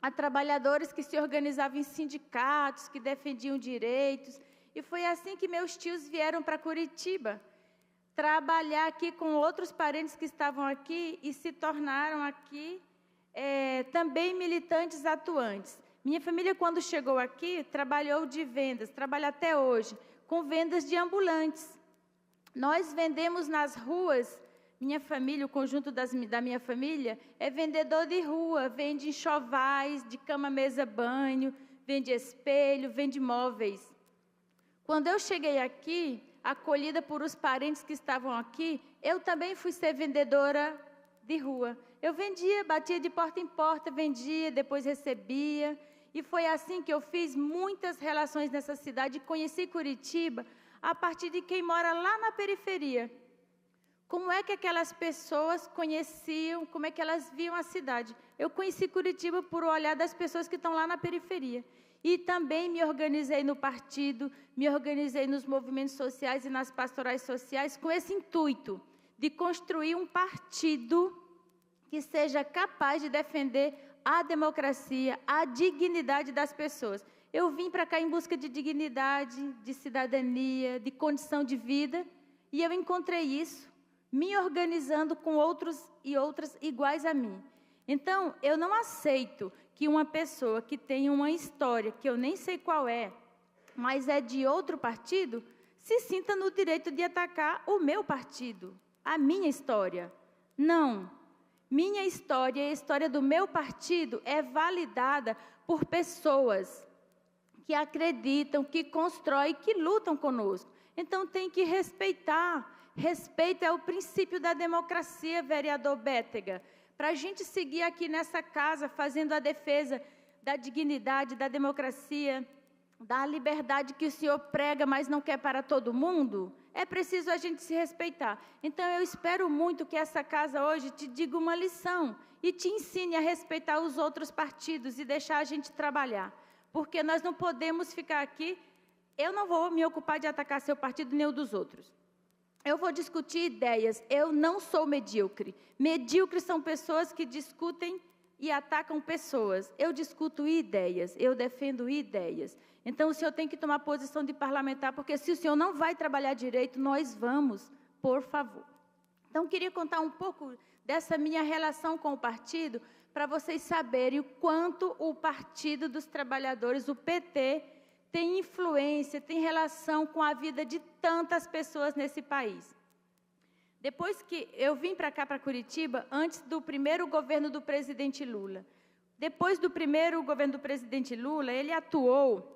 a trabalhadores que se organizavam em sindicatos, que defendiam direitos. E foi assim que meus tios vieram para Curitiba, trabalhar aqui com outros parentes que estavam aqui e se tornaram aqui também militantes atuantes. Minha família, quando chegou aqui, trabalhou de vendas, trabalha até hoje, com vendas de ambulantes. Nós vendemos nas ruas, minha família, o conjunto da minha família, é vendedor de rua, vende enxovais, de cama, mesa, banho, vende espelho, vende móveis. Quando eu cheguei aqui, acolhida por os parentes que estavam aqui, eu também fui ser vendedora de rua. Eu vendia, batia de porta em porta, vendia, depois recebia. E foi assim que eu fiz muitas relações nessa cidade, conheci Curitiba a partir de quem mora lá na periferia. Como é que aquelas pessoas conheciam, como é que elas viam a cidade? Eu conheci Curitiba por o olhar das pessoas que estão lá na periferia. E também me organizei no partido, me organizei nos movimentos sociais e nas pastorais sociais com esse intuito de construir um partido que seja capaz de defender a democracia, a dignidade das pessoas. Eu vim para cá em busca de dignidade, de cidadania, de condição de vida, e eu encontrei isso, me organizando com outros e outras iguais a mim. Então, eu não aceito que uma pessoa que tem uma história, que eu nem sei qual é, mas é de outro partido, se sinta no direito de atacar o meu partido, a minha história. Não. Minha história e a história do meu partido é validada por pessoas que acreditam, que constroem, que lutam conosco. Então, tem que respeitar. Respeito é o princípio da democracia, vereador Bétega. Para a gente seguir aqui nessa casa, fazendo a defesa da dignidade, da democracia, da liberdade que o senhor prega, mas não quer para todo mundo, é preciso a gente se respeitar. Então, eu espero muito que essa casa hoje te diga uma lição e te ensine a respeitar os outros partidos e deixar a gente trabalhar. Porque nós não podemos ficar aqui, eu não vou me ocupar de atacar seu partido nem o dos outros. Eu vou discutir ideias, eu não sou medíocre. Medíocres são pessoas que discutem e atacam pessoas. Eu discuto ideias, eu defendo ideias. Então, o senhor tem que tomar posição de parlamentar, porque se o senhor não vai trabalhar direito, nós vamos, por favor. Então, queria contar um pouco dessa minha relação com o partido, para vocês saberem o quanto o Partido dos Trabalhadores, o PT, tem influência, tem relação com a vida de tantas pessoas nesse país. Depois que eu vim para cá, para Curitiba, antes do primeiro governo do presidente Lula. Depois do primeiro governo do presidente Lula, ele atuou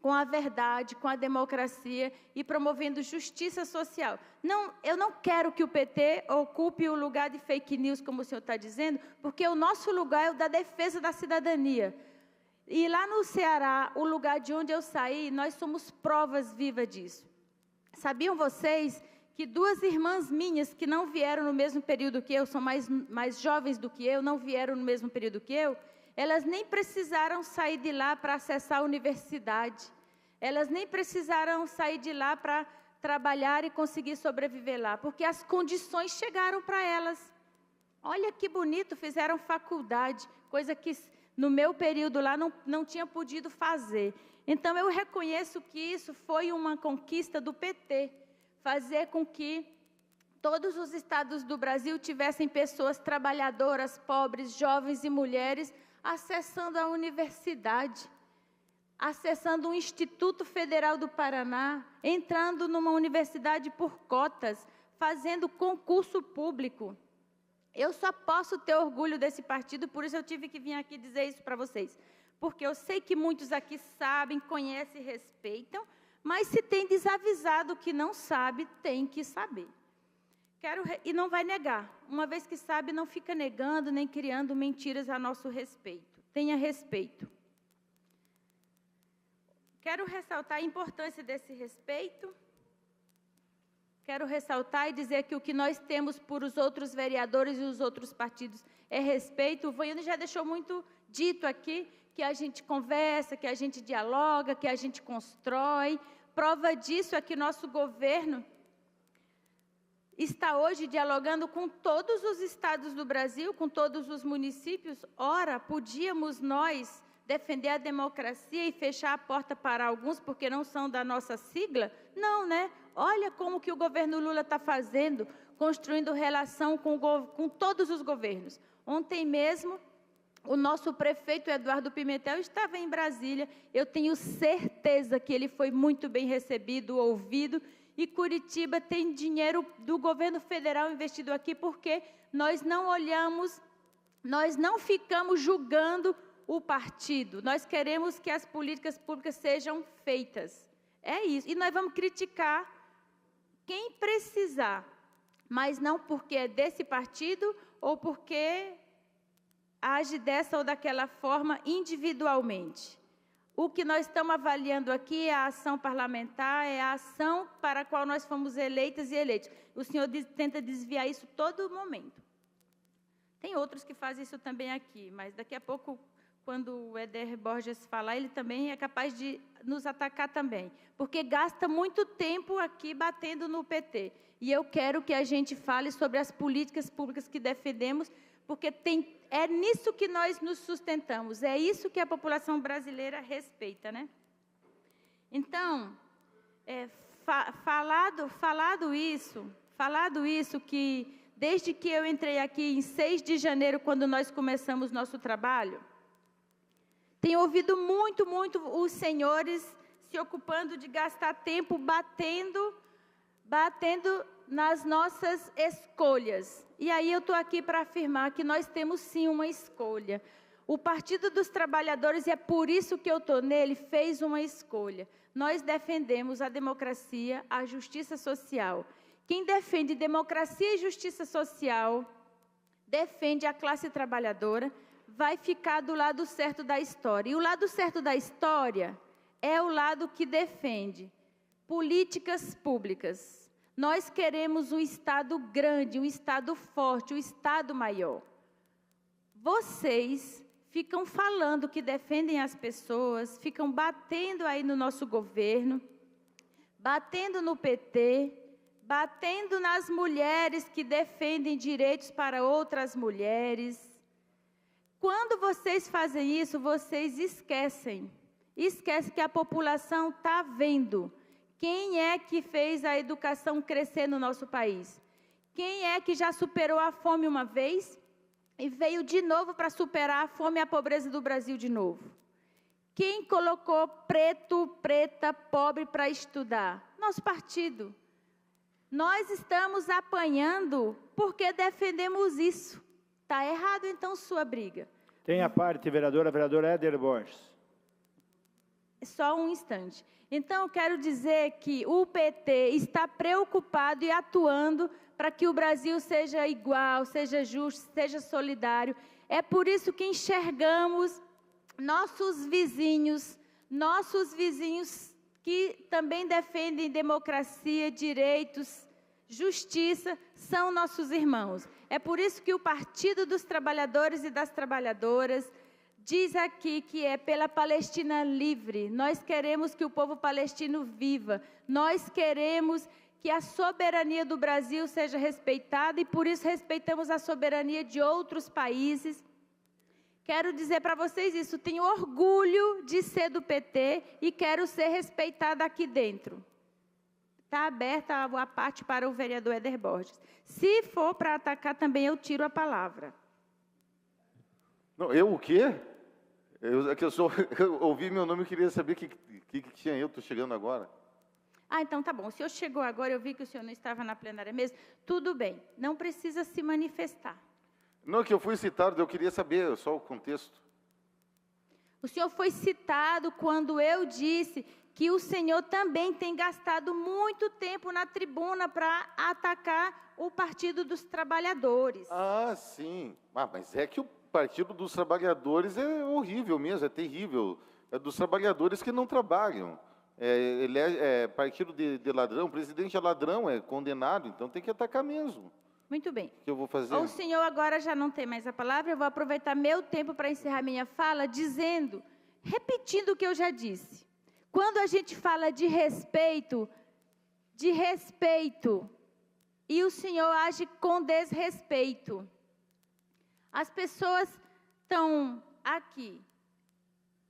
com a verdade, com a democracia e promovendo justiça social. Não, eu não quero que o PT ocupe o lugar de fake news, como o senhor está dizendo, porque o nosso lugar é o da defesa da cidadania. E lá no Ceará, o lugar de onde eu saí, nós somos provas vivas disso. Sabiam vocês que 2 irmãs minhas que não vieram no mesmo período que eu, são mais jovens do que eu, não vieram no mesmo período que eu, elas nem precisaram sair de lá para acessar a universidade. Elas nem precisaram sair de lá para trabalhar e conseguir sobreviver lá, porque as condições chegaram para elas. Olha que bonito, fizeram faculdade, coisa que no meu período lá não tinha podido fazer. Então, eu reconheço que isso foi uma conquista do PT, fazer com que todos os estados do Brasil tivessem pessoas trabalhadoras, pobres, jovens e mulheres acessando a universidade, acessando o Instituto Federal do Paraná, entrando numa universidade por cotas, fazendo concurso público. Eu só posso ter orgulho desse partido, por isso eu tive que vir aqui dizer isso para vocês. Porque eu sei que muitos aqui sabem, conhecem e respeitam, mas se tem desavisado que não sabe, tem que saber. E não vai negar. Uma vez que sabe, não fica negando, nem criando mentiras a nosso respeito. Tenha respeito. Quero ressaltar a importância desse respeito. Quero ressaltar e dizer que o que nós temos por os outros vereadores e os outros partidos é respeito. O Vaiano já deixou muito dito aqui, que a gente conversa, que a gente dialoga, que a gente constrói. Prova disso é que nosso governo está hoje dialogando com todos os estados do Brasil, com todos os municípios. Ora, podíamos nós defender a democracia e fechar a porta para alguns porque não são da nossa sigla? Não, né? Olha como que o governo Lula está fazendo, construindo relação com todos os governos. Ontem mesmo, o nosso prefeito Eduardo Pimentel estava em Brasília. Eu tenho certeza que ele foi muito bem recebido, ouvido. E Curitiba tem dinheiro do governo federal investido aqui porque nós não olhamos, nós não ficamos julgando o partido. Nós queremos que as políticas públicas sejam feitas. É isso. E nós vamos criticar quem precisar, mas não porque é desse partido ou porque age dessa ou daquela forma individualmente. O que nós estamos avaliando aqui é a ação parlamentar, é a ação para a qual nós fomos eleitas e eleitos. O senhor tenta desviar isso todo momento. Tem outros que fazem isso também aqui, mas daqui a pouco, quando o Éder Borges falar, ele também é capaz de nos atacar também, porque gasta muito tempo aqui batendo no PT. E eu quero que a gente fale sobre as políticas públicas que defendemos, porque é nisso que nós nos sustentamos, é isso que a população brasileira respeita, né? Então, falado isso, que desde que eu entrei aqui em 6 de janeiro, quando nós começamos nosso trabalho, tenho ouvido muito os senhores se ocupando de gastar tempo batendo nas nossas escolhas. E aí eu estou aqui para afirmar que nós temos sim uma escolha. O Partido dos Trabalhadores, e é por isso que eu estou nele, fez uma escolha. Nós defendemos a democracia, a justiça social. Quem defende democracia e justiça social, defende a classe trabalhadora, vai ficar do lado certo da história. E o lado certo da história é o lado que defende políticas públicas. Nós queremos um Estado grande, um Estado forte, um Estado maior. Vocês ficam falando que defendem as pessoas, ficam batendo aí no nosso governo, batendo no PT, batendo nas mulheres que defendem direitos para outras mulheres. Quando vocês fazem isso, vocês esquecem que a população está vendo quem é que fez a educação crescer no nosso país. Quem é que já superou a fome uma vez e veio de novo para superar a fome e a pobreza do Brasil de novo? Quem colocou preto, preta, pobre para estudar? Nosso partido. Nós estamos apanhando porque defendemos isso. Está errado, então, sua briga. Tem a parte, vereador Éder Borges. Só um instante. Então, eu quero dizer que o PT está preocupado e atuando para que o Brasil seja igual, seja justo, seja solidário. É por isso que enxergamos nossos vizinhos que também defendem democracia, direitos, justiça, são nossos irmãos. É por isso que o Partido dos Trabalhadores e das Trabalhadoras diz aqui que é pela Palestina livre. Nós queremos que o povo palestino viva. Nós queremos que a soberania do Brasil seja respeitada e por isso respeitamos a soberania de outros países. Quero dizer para vocês isso, tenho orgulho de ser do PT e quero ser respeitada aqui dentro. Está aberta a parte para o vereador Éder Borges. Se for para atacar também, eu tiro a palavra. Não, eu o quê? Eu ouvi meu nome e queria saber o que tinha eu, estou chegando agora. Ah, então tá bom. O senhor chegou agora, eu vi que o senhor não estava na plenária mesmo. Tudo bem, não precisa se manifestar. Não, que eu fui citado, eu queria saber só o contexto. O senhor foi citado quando eu disse que o senhor também tem gastado muito tempo na tribuna para atacar o Partido dos Trabalhadores. Ah, sim. Mas é que o Partido dos Trabalhadores é horrível mesmo, é terrível. É dos trabalhadores que não trabalham. Ele é partido de ladrão, o presidente é ladrão, é condenado, então tem que atacar mesmo. Muito bem. O que eu vou fazer? O senhor agora já não tem mais a palavra, eu vou aproveitar meu tempo para encerrar minha fala repetindo o que eu já disse. Quando a gente fala de respeito, e o senhor age com desrespeito. As pessoas estão aqui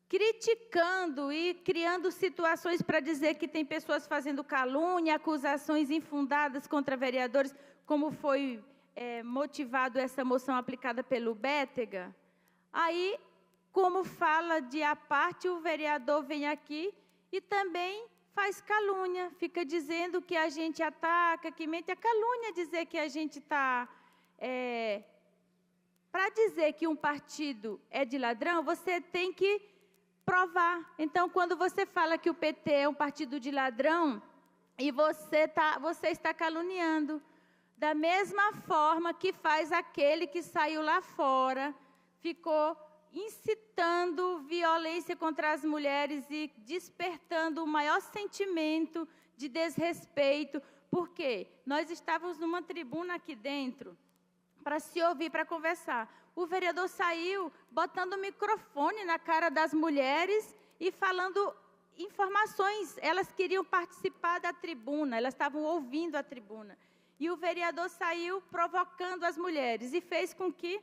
criticando e criando situações para dizer que tem pessoas fazendo calúnia, acusações infundadas contra vereadores, como foi motivado essa moção aplicada pelo Bétega. Aí, como fala de à parte, o vereador vem aqui e também faz calúnia, fica dizendo que a gente ataca, que mente. A calúnia dizer que a gente está... para dizer que um partido é de ladrão, você tem que provar. Então, quando você fala que o PT é um partido de ladrão, e você está caluniando. Da mesma forma que faz aquele que saiu lá fora, ficou incitando violência contra as mulheres e despertando o maior sentimento de desrespeito, porque nós estávamos numa tribuna aqui dentro para se ouvir, para conversar. O vereador saiu botando o microfone na cara das mulheres e falando informações. Elas queriam participar da tribuna, elas estavam ouvindo a tribuna. E o vereador saiu provocando as mulheres e fez com que,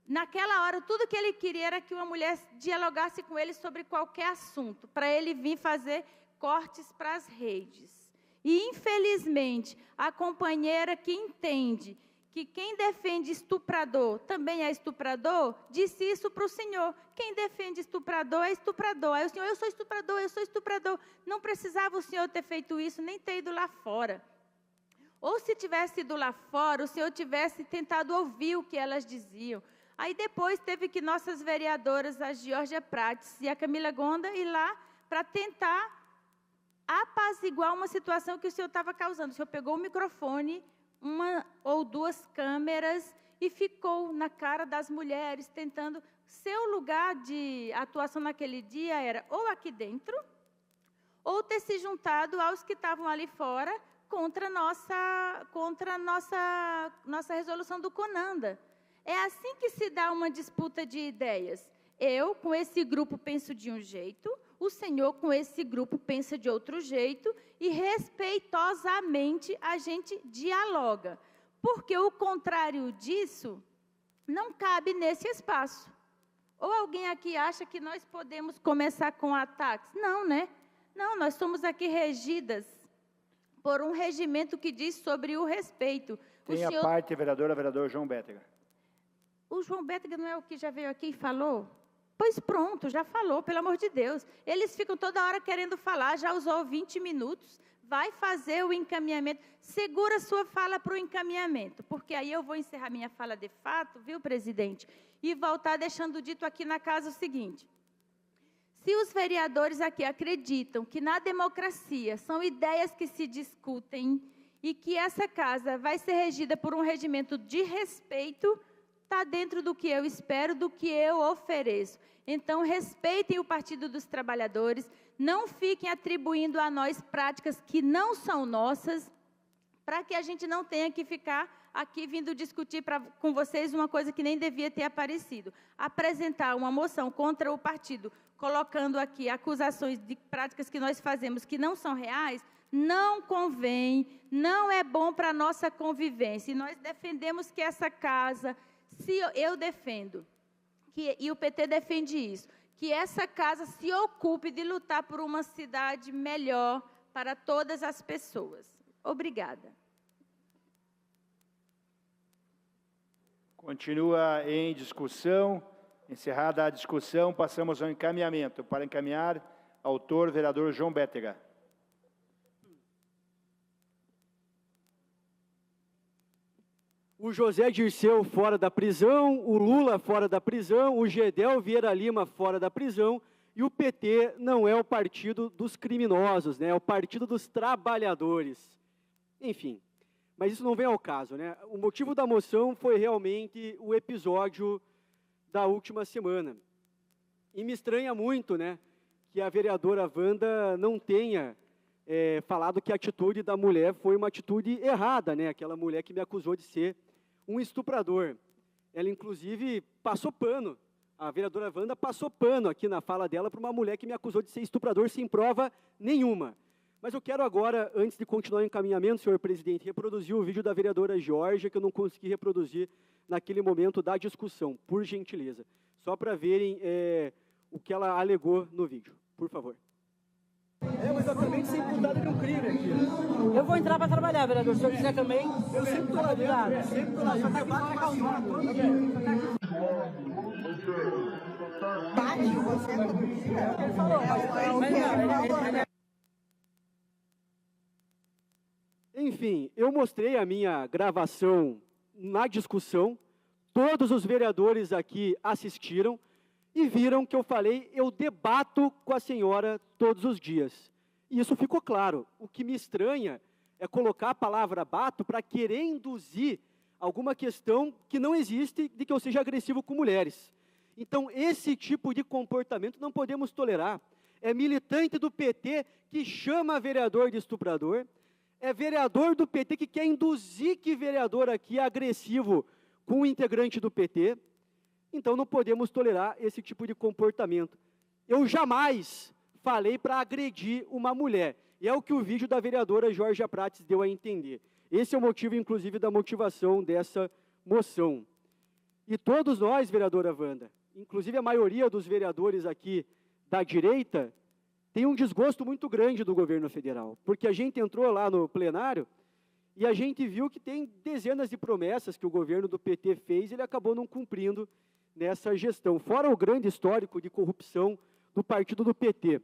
naquela hora, tudo que ele queria era que uma mulher dialogasse com ele sobre qualquer assunto, para ele vir fazer cortes para as redes. E, infelizmente, a companheira que entende que quem defende estuprador também é estuprador, disse isso para o senhor. Quem defende estuprador é estuprador. Aí o senhor, eu sou estuprador. Não precisava o senhor ter feito isso, nem ter ido lá fora. Ou se tivesse ido lá fora, o senhor tivesse tentado ouvir o que elas diziam. Aí depois teve que nossas vereadoras, a Georgia Prates e a Camila Gonda, ir lá para tentar apaziguar uma situação que o senhor estava causando. O senhor pegou o microfone, uma ou duas câmeras e ficou na cara das mulheres, tentando... Seu lugar de atuação naquele dia era ou aqui dentro, ou ter se juntado aos que estavam ali fora contra a nossa resolução do CONANDA. É assim que se dá uma disputa de ideias. Eu, com esse grupo, penso de um jeito, o senhor, com esse grupo, pensa de outro jeito, e respeitosamente a gente dialoga. Porque o contrário disso não cabe nesse espaço. Ou alguém aqui acha que nós podemos começar com ataques? Não, né? Não, nós somos aqui regidas por um regimento que diz sobre o respeito. Tem a parte, vereador João Bétega. O João Bétega não é o que já veio aqui e falou? Pois pronto, já falou, pelo amor de Deus. Eles ficam toda hora querendo falar, já usou 20 minutos, vai fazer o encaminhamento. Segura sua fala para o encaminhamento, porque aí eu vou encerrar minha fala de fato, viu, presidente? E voltar deixando dito aqui na casa o seguinte. Se os vereadores aqui acreditam que na democracia são ideias que se discutem e que essa casa vai ser regida por um regimento de respeito, está dentro do que eu espero, do que eu ofereço. Então, respeitem o Partido dos Trabalhadores, não fiquem atribuindo a nós práticas que não são nossas, para que a gente não tenha que ficar aqui vindo discutir com vocês uma coisa que nem devia ter aparecido. Apresentar uma moção contra o partido, colocando aqui acusações de práticas que nós fazemos que não são reais, não convém, não é bom para a nossa convivência. E nós defendemos que essa casa, se eu defendo, e o PT defende isso, que essa casa se ocupe de lutar por uma cidade melhor para todas as pessoas. Obrigada. Continua em discussão. Encerrada a discussão, passamos ao encaminhamento. Para encaminhar, autor, vereador João Bétega. O José Dirceu fora da prisão, o Lula fora da prisão, o Gedel Vieira Lima fora da prisão, e o PT não é o partido dos criminosos, né? É o partido dos trabalhadores. Enfim, mas isso não vem ao caso, né? O motivo da moção foi realmente o episódio da última semana. E me estranha muito, né, que a vereadora Wanda não tenha falado que a atitude da mulher foi uma atitude errada, né? Aquela mulher que me acusou de ser um estuprador. Ela, inclusive, passou pano. A vereadora Wanda passou pano aqui na fala dela para uma mulher que me acusou de ser estuprador sem prova nenhuma. Mas eu quero agora, antes de continuar o encaminhamento, senhor presidente, reproduzir o vídeo da vereadora Georgia, que eu não consegui reproduzir naquele momento da discussão, por gentileza. Só para verem o que ela alegou no vídeo. Por favor. Mas eu acabei de ser imputado de um crime aqui. Eu vou entrar para trabalhar, vereador. Se eu quiser também, Eu sempre estou lá dentro, sempre estou lá dentro. Eu bato na calçada todo dia. Bate você todo dia? ele falou, mas Enfim, eu mostrei a minha gravação na discussão, todos os vereadores aqui assistiram e viram que eu falei, eu debato com a senhora todos os dias. E isso ficou claro. O que me estranha é colocar a palavra bato para querer induzir alguma questão que não existe de que eu seja agressivo com mulheres. Então, esse tipo de comportamento não podemos tolerar. É militante do PT que chama vereador de estuprador, é vereador do PT que quer induzir que vereador aqui é agressivo com o integrante do PT. Então, não podemos tolerar esse tipo de comportamento. Eu jamais falei para agredir uma mulher. E é o que o vídeo da vereadora Georgia Prates deu a entender. Esse é o motivo, inclusive, da motivação dessa moção. E todos nós, vereadora Wanda, inclusive a maioria dos vereadores aqui da direita, tem um desgosto muito grande do governo federal, porque a gente entrou lá no plenário e a gente viu que tem dezenas de promessas que o governo do PT fez e ele acabou não cumprindo nessa gestão, fora o grande histórico de corrupção do partido do PT.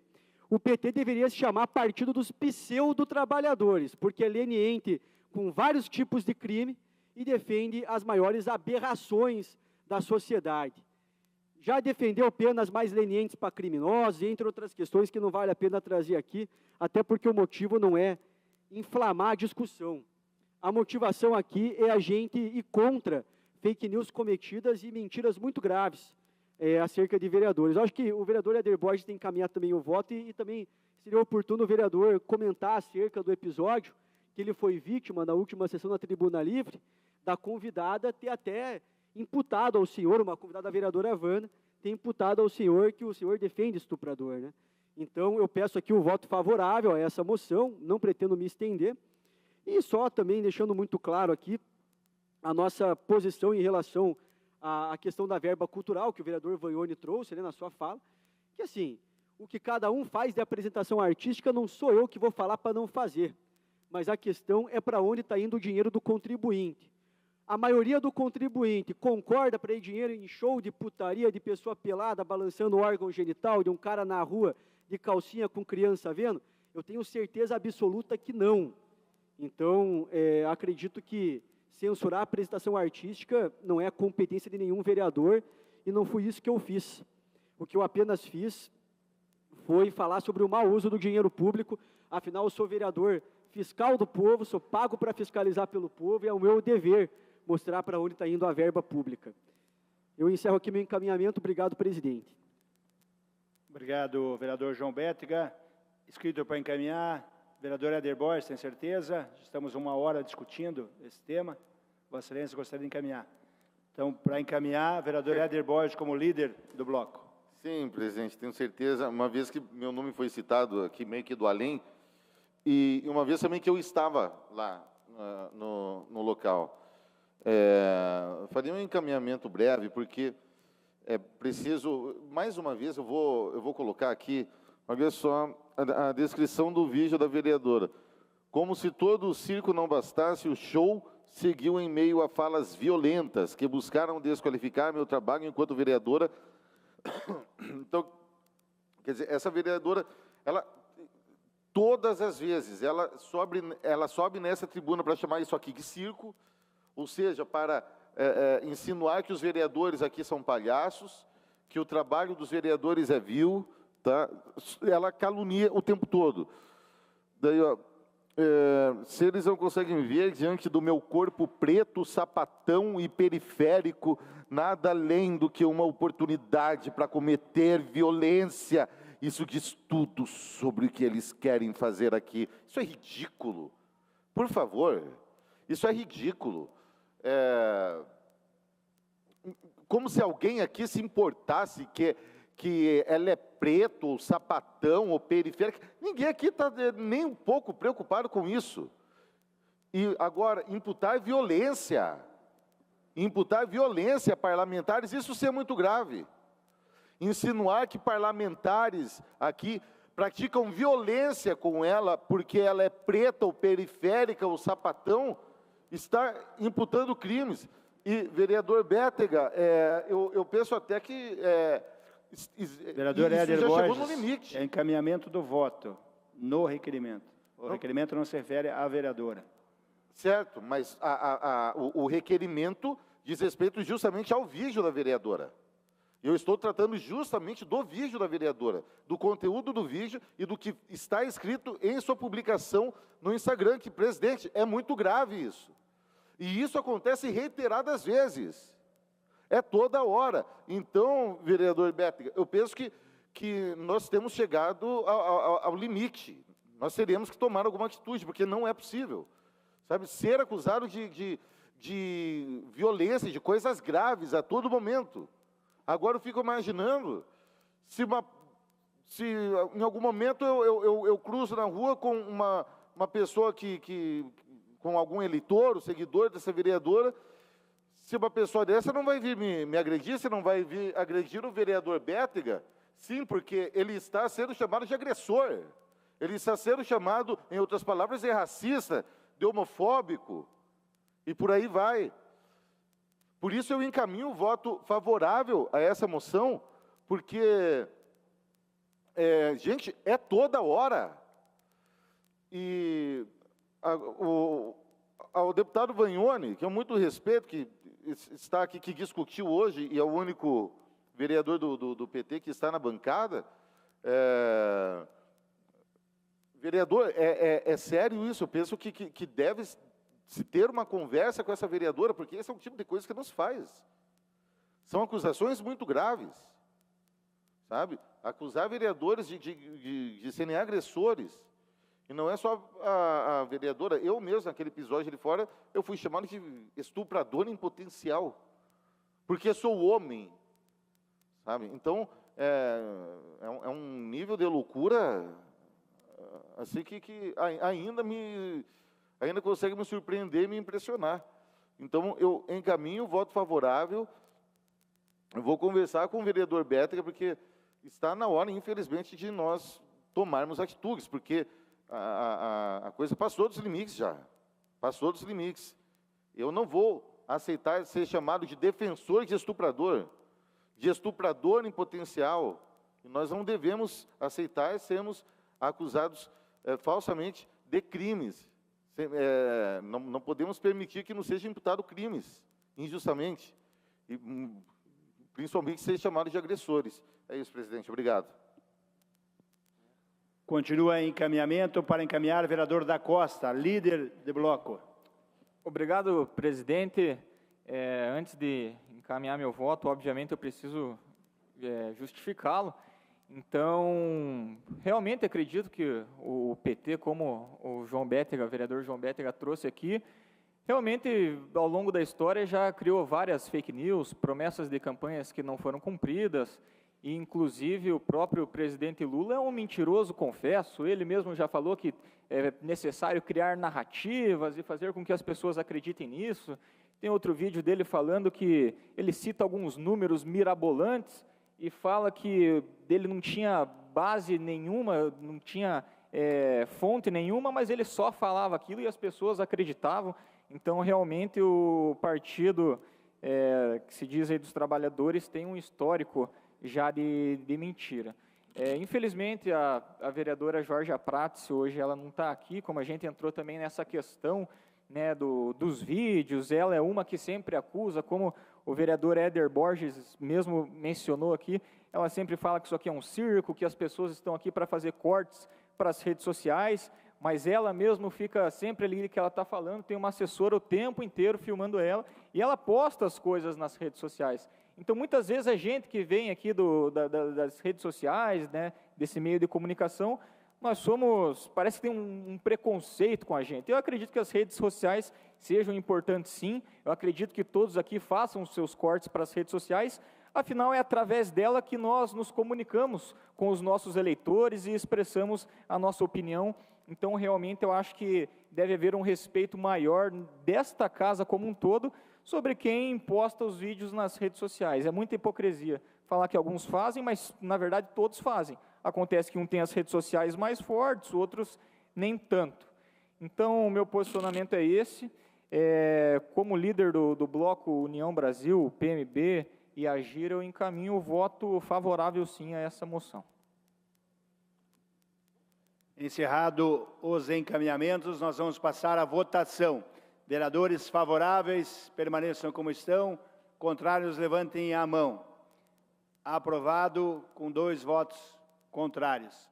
O PT deveria se chamar Partido dos Pseudo-Trabalhadores, porque é leniente com vários tipos de crime e defende as maiores aberrações da sociedade. Já defendeu penas mais lenientes para criminosos, entre outras questões que não vale a pena trazer aqui, até porque o motivo não é inflamar a discussão. A motivação aqui é a gente ir contra fake news cometidas e mentiras muito graves acerca de vereadores. Eu acho que o vereador Eder Borges tem que encaminhar também o voto e também seria oportuno o vereador comentar acerca do episódio que ele foi vítima na última sessão da Tribuna Livre, da convidada ter até imputado ao senhor, uma convidada da vereadora Havana, ter imputado ao senhor que o senhor defende estuprador, né? Então, eu peço aqui o voto favorável a essa moção, não pretendo me estender, e só também deixando muito claro aqui a nossa posição em relação à questão da verba cultural, que o vereador Vanhone trouxe, né, na sua fala, que assim, o que cada um faz de apresentação artística não sou eu que vou falar para não fazer, mas a questão é para onde está indo o dinheiro do contribuinte. A maioria do contribuinte concorda para ir dinheiro em show de putaria, de pessoa pelada, balançando o órgão genital, de um cara na rua de calcinha com criança vendo? Eu tenho certeza absoluta que não. Então, acredito que censurar a apresentação artística não é a competência de nenhum vereador e não foi isso que eu fiz. O que eu apenas fiz foi falar sobre o mau uso do dinheiro público. Afinal, eu sou vereador fiscal do povo, sou pago para fiscalizar pelo povo e é o meu dever mostrar para onde está indo a verba pública. Eu encerro aqui meu encaminhamento. Obrigado, presidente. Obrigado, vereador João Bétega. Escrito para encaminhar, vereador Éder Borges, tem certeza? Estamos 1 hora discutindo esse tema. Vossa Excelência gostaria de encaminhar. Então, para encaminhar, vereador Éder Borges como líder do bloco. Sim, presidente, tenho certeza. Uma vez que meu nome foi citado aqui, meio que do além, e uma vez também que eu estava lá no local. Faria um encaminhamento breve, porque é preciso, mais uma vez, eu vou colocar aqui, olha só, a descrição do vídeo da vereadora. Como se todo o circo não bastasse, o show seguiu em meio a falas violentas, que buscaram desqualificar meu trabalho enquanto vereadora. Então, quer dizer, essa vereadora, ela, todas as vezes, ela sobe nessa tribuna para chamar isso aqui de circo, ou seja, para insinuar que os vereadores aqui são palhaços, que o trabalho dos vereadores é vil, tá? Ela calunia o tempo todo. Daí, ó, se eles não conseguem ver diante do meu corpo preto, sapatão e periférico, nada além do que uma oportunidade para cometer violência, isso diz tudo sobre o que eles querem fazer aqui. Isso é ridículo. Por favor, isso é ridículo. Como se alguém aqui se importasse que ela é preto, ou sapatão, ou periférica. Ninguém aqui está nem um pouco preocupado com isso. E agora, imputar violência a parlamentares, isso sim é muito grave. Insinuar que parlamentares aqui praticam violência com ela, porque ela é preta, ou periférica, ou sapatão, está imputando crimes. E, vereador Bétega, eu penso até que vereador isso Éder já Borges, chegou no limite. é encaminhamento do voto no requerimento. O requerimento não se refere à vereadora. Certo, mas o requerimento diz respeito justamente ao vídeo da vereadora. Eu estou tratando justamente do vídeo da vereadora, do conteúdo do vídeo e do que está escrito em sua publicação no Instagram, que, presidente, é muito grave isso. E isso acontece reiteradas vezes. É toda hora. Então, vereador Bétega, eu penso que nós temos chegado ao limite. Nós teremos que tomar alguma atitude, porque não é possível. Sabe, ser acusado de violência, de coisas graves a todo momento. Agora eu fico imaginando se em algum momento eu cruzo na rua com uma pessoa com algum eleitor, seguidor dessa vereadora, se uma pessoa dessa não vai vir me agredir, se não vai vir agredir o vereador Bétega, sim, porque ele está sendo chamado de agressor, ele está sendo chamado, em outras palavras, de racista, de homofóbico, e por aí vai. Por isso eu encaminho o voto favorável a essa moção, porque, gente, é toda hora. E ao deputado Vanhone, que eu muito respeito, que está aqui, que discutiu hoje, e é o único vereador do PT que está na bancada, vereador, é sério isso, eu penso que deve se ter uma conversa com essa vereadora, porque esse é um tipo de coisa que não se faz. São acusações muito graves, sabe? acusar vereadores de serem agressores. E não é só a vereadora, eu mesmo, naquele episódio ali fora, eu fui chamado de estuprador em potencial, porque sou homem, sabe? Então, é um nível de loucura, assim, que ainda consegue me surpreender e me impressionar. Então, eu encaminho o voto favorável, eu vou conversar com o vereador Bétega, porque está na hora, infelizmente, de nós tomarmos atitudes, porque a coisa passou dos limites já. Passou dos limites. Eu não vou aceitar ser chamado de defensor de estuprador em potencial. E nós não devemos aceitar sermos acusados falsamente de crimes. Não podemos permitir que nos sejam imputados crimes, injustamente. E, principalmente, ser chamados de agressores. É isso, presidente. Obrigado. Continua em encaminhamento para encaminhar vereador da Costa, líder de bloco. Obrigado, presidente. Antes de encaminhar meu voto, obviamente eu preciso justificá-lo. Então, realmente acredito que o PT, como o vereador João Bétega trouxe aqui, realmente, ao longo da história, já criou várias fake news, promessas de campanhas que não foram cumpridas, e, inclusive, o próprio presidente Lula é um mentiroso, confesso. Ele mesmo já falou que é necessário criar narrativas e fazer com que as pessoas acreditem nisso. Tem outro vídeo dele falando que ele cita alguns números mirabolantes e fala que dele não tinha base nenhuma, não tinha fonte nenhuma, mas ele só falava aquilo e as pessoas acreditavam. Então, realmente, o partido que se diz aí dos trabalhadores tem um histórico já de mentira. Infelizmente, a vereadora Georgia Prats, hoje ela não está aqui, como a gente entrou também nessa questão, né, dos vídeos, ela é uma que sempre acusa, como o vereador Éder Borges mesmo mencionou aqui, ela sempre fala que isso aqui é um circo, que as pessoas estão aqui para fazer cortes para as redes sociais, mas ela mesmo fica sempre ali que ela está falando, tem uma assessora o tempo inteiro filmando ela, e ela posta as coisas nas redes sociais. Então, muitas vezes, a gente que vem aqui das redes sociais, né, desse meio de comunicação, parece que tem um preconceito com a gente. Eu acredito que as redes sociais sejam importantes, sim. Eu acredito que todos aqui façam os seus cortes para as redes sociais. Afinal, é através dela que nós nos comunicamos com os nossos eleitores e expressamos a nossa opinião. Então, realmente, eu acho que deve haver um respeito maior desta casa como um todo sobre quem posta os vídeos nas redes sociais. É muita hipocrisia falar que alguns fazem, mas, na verdade, todos fazem. Acontece que um tem as redes sociais mais fortes, outros nem tanto. Então, o meu posicionamento é esse. Como líder do bloco União Brasil, PMB e Agir, eu encaminho o voto favorável, sim, a essa moção. Encerrado os encaminhamentos, nós vamos passar à votação. Vereadores favoráveis, permaneçam como estão. Contrários, levantem a mão. Aprovado com 2 votos contrários.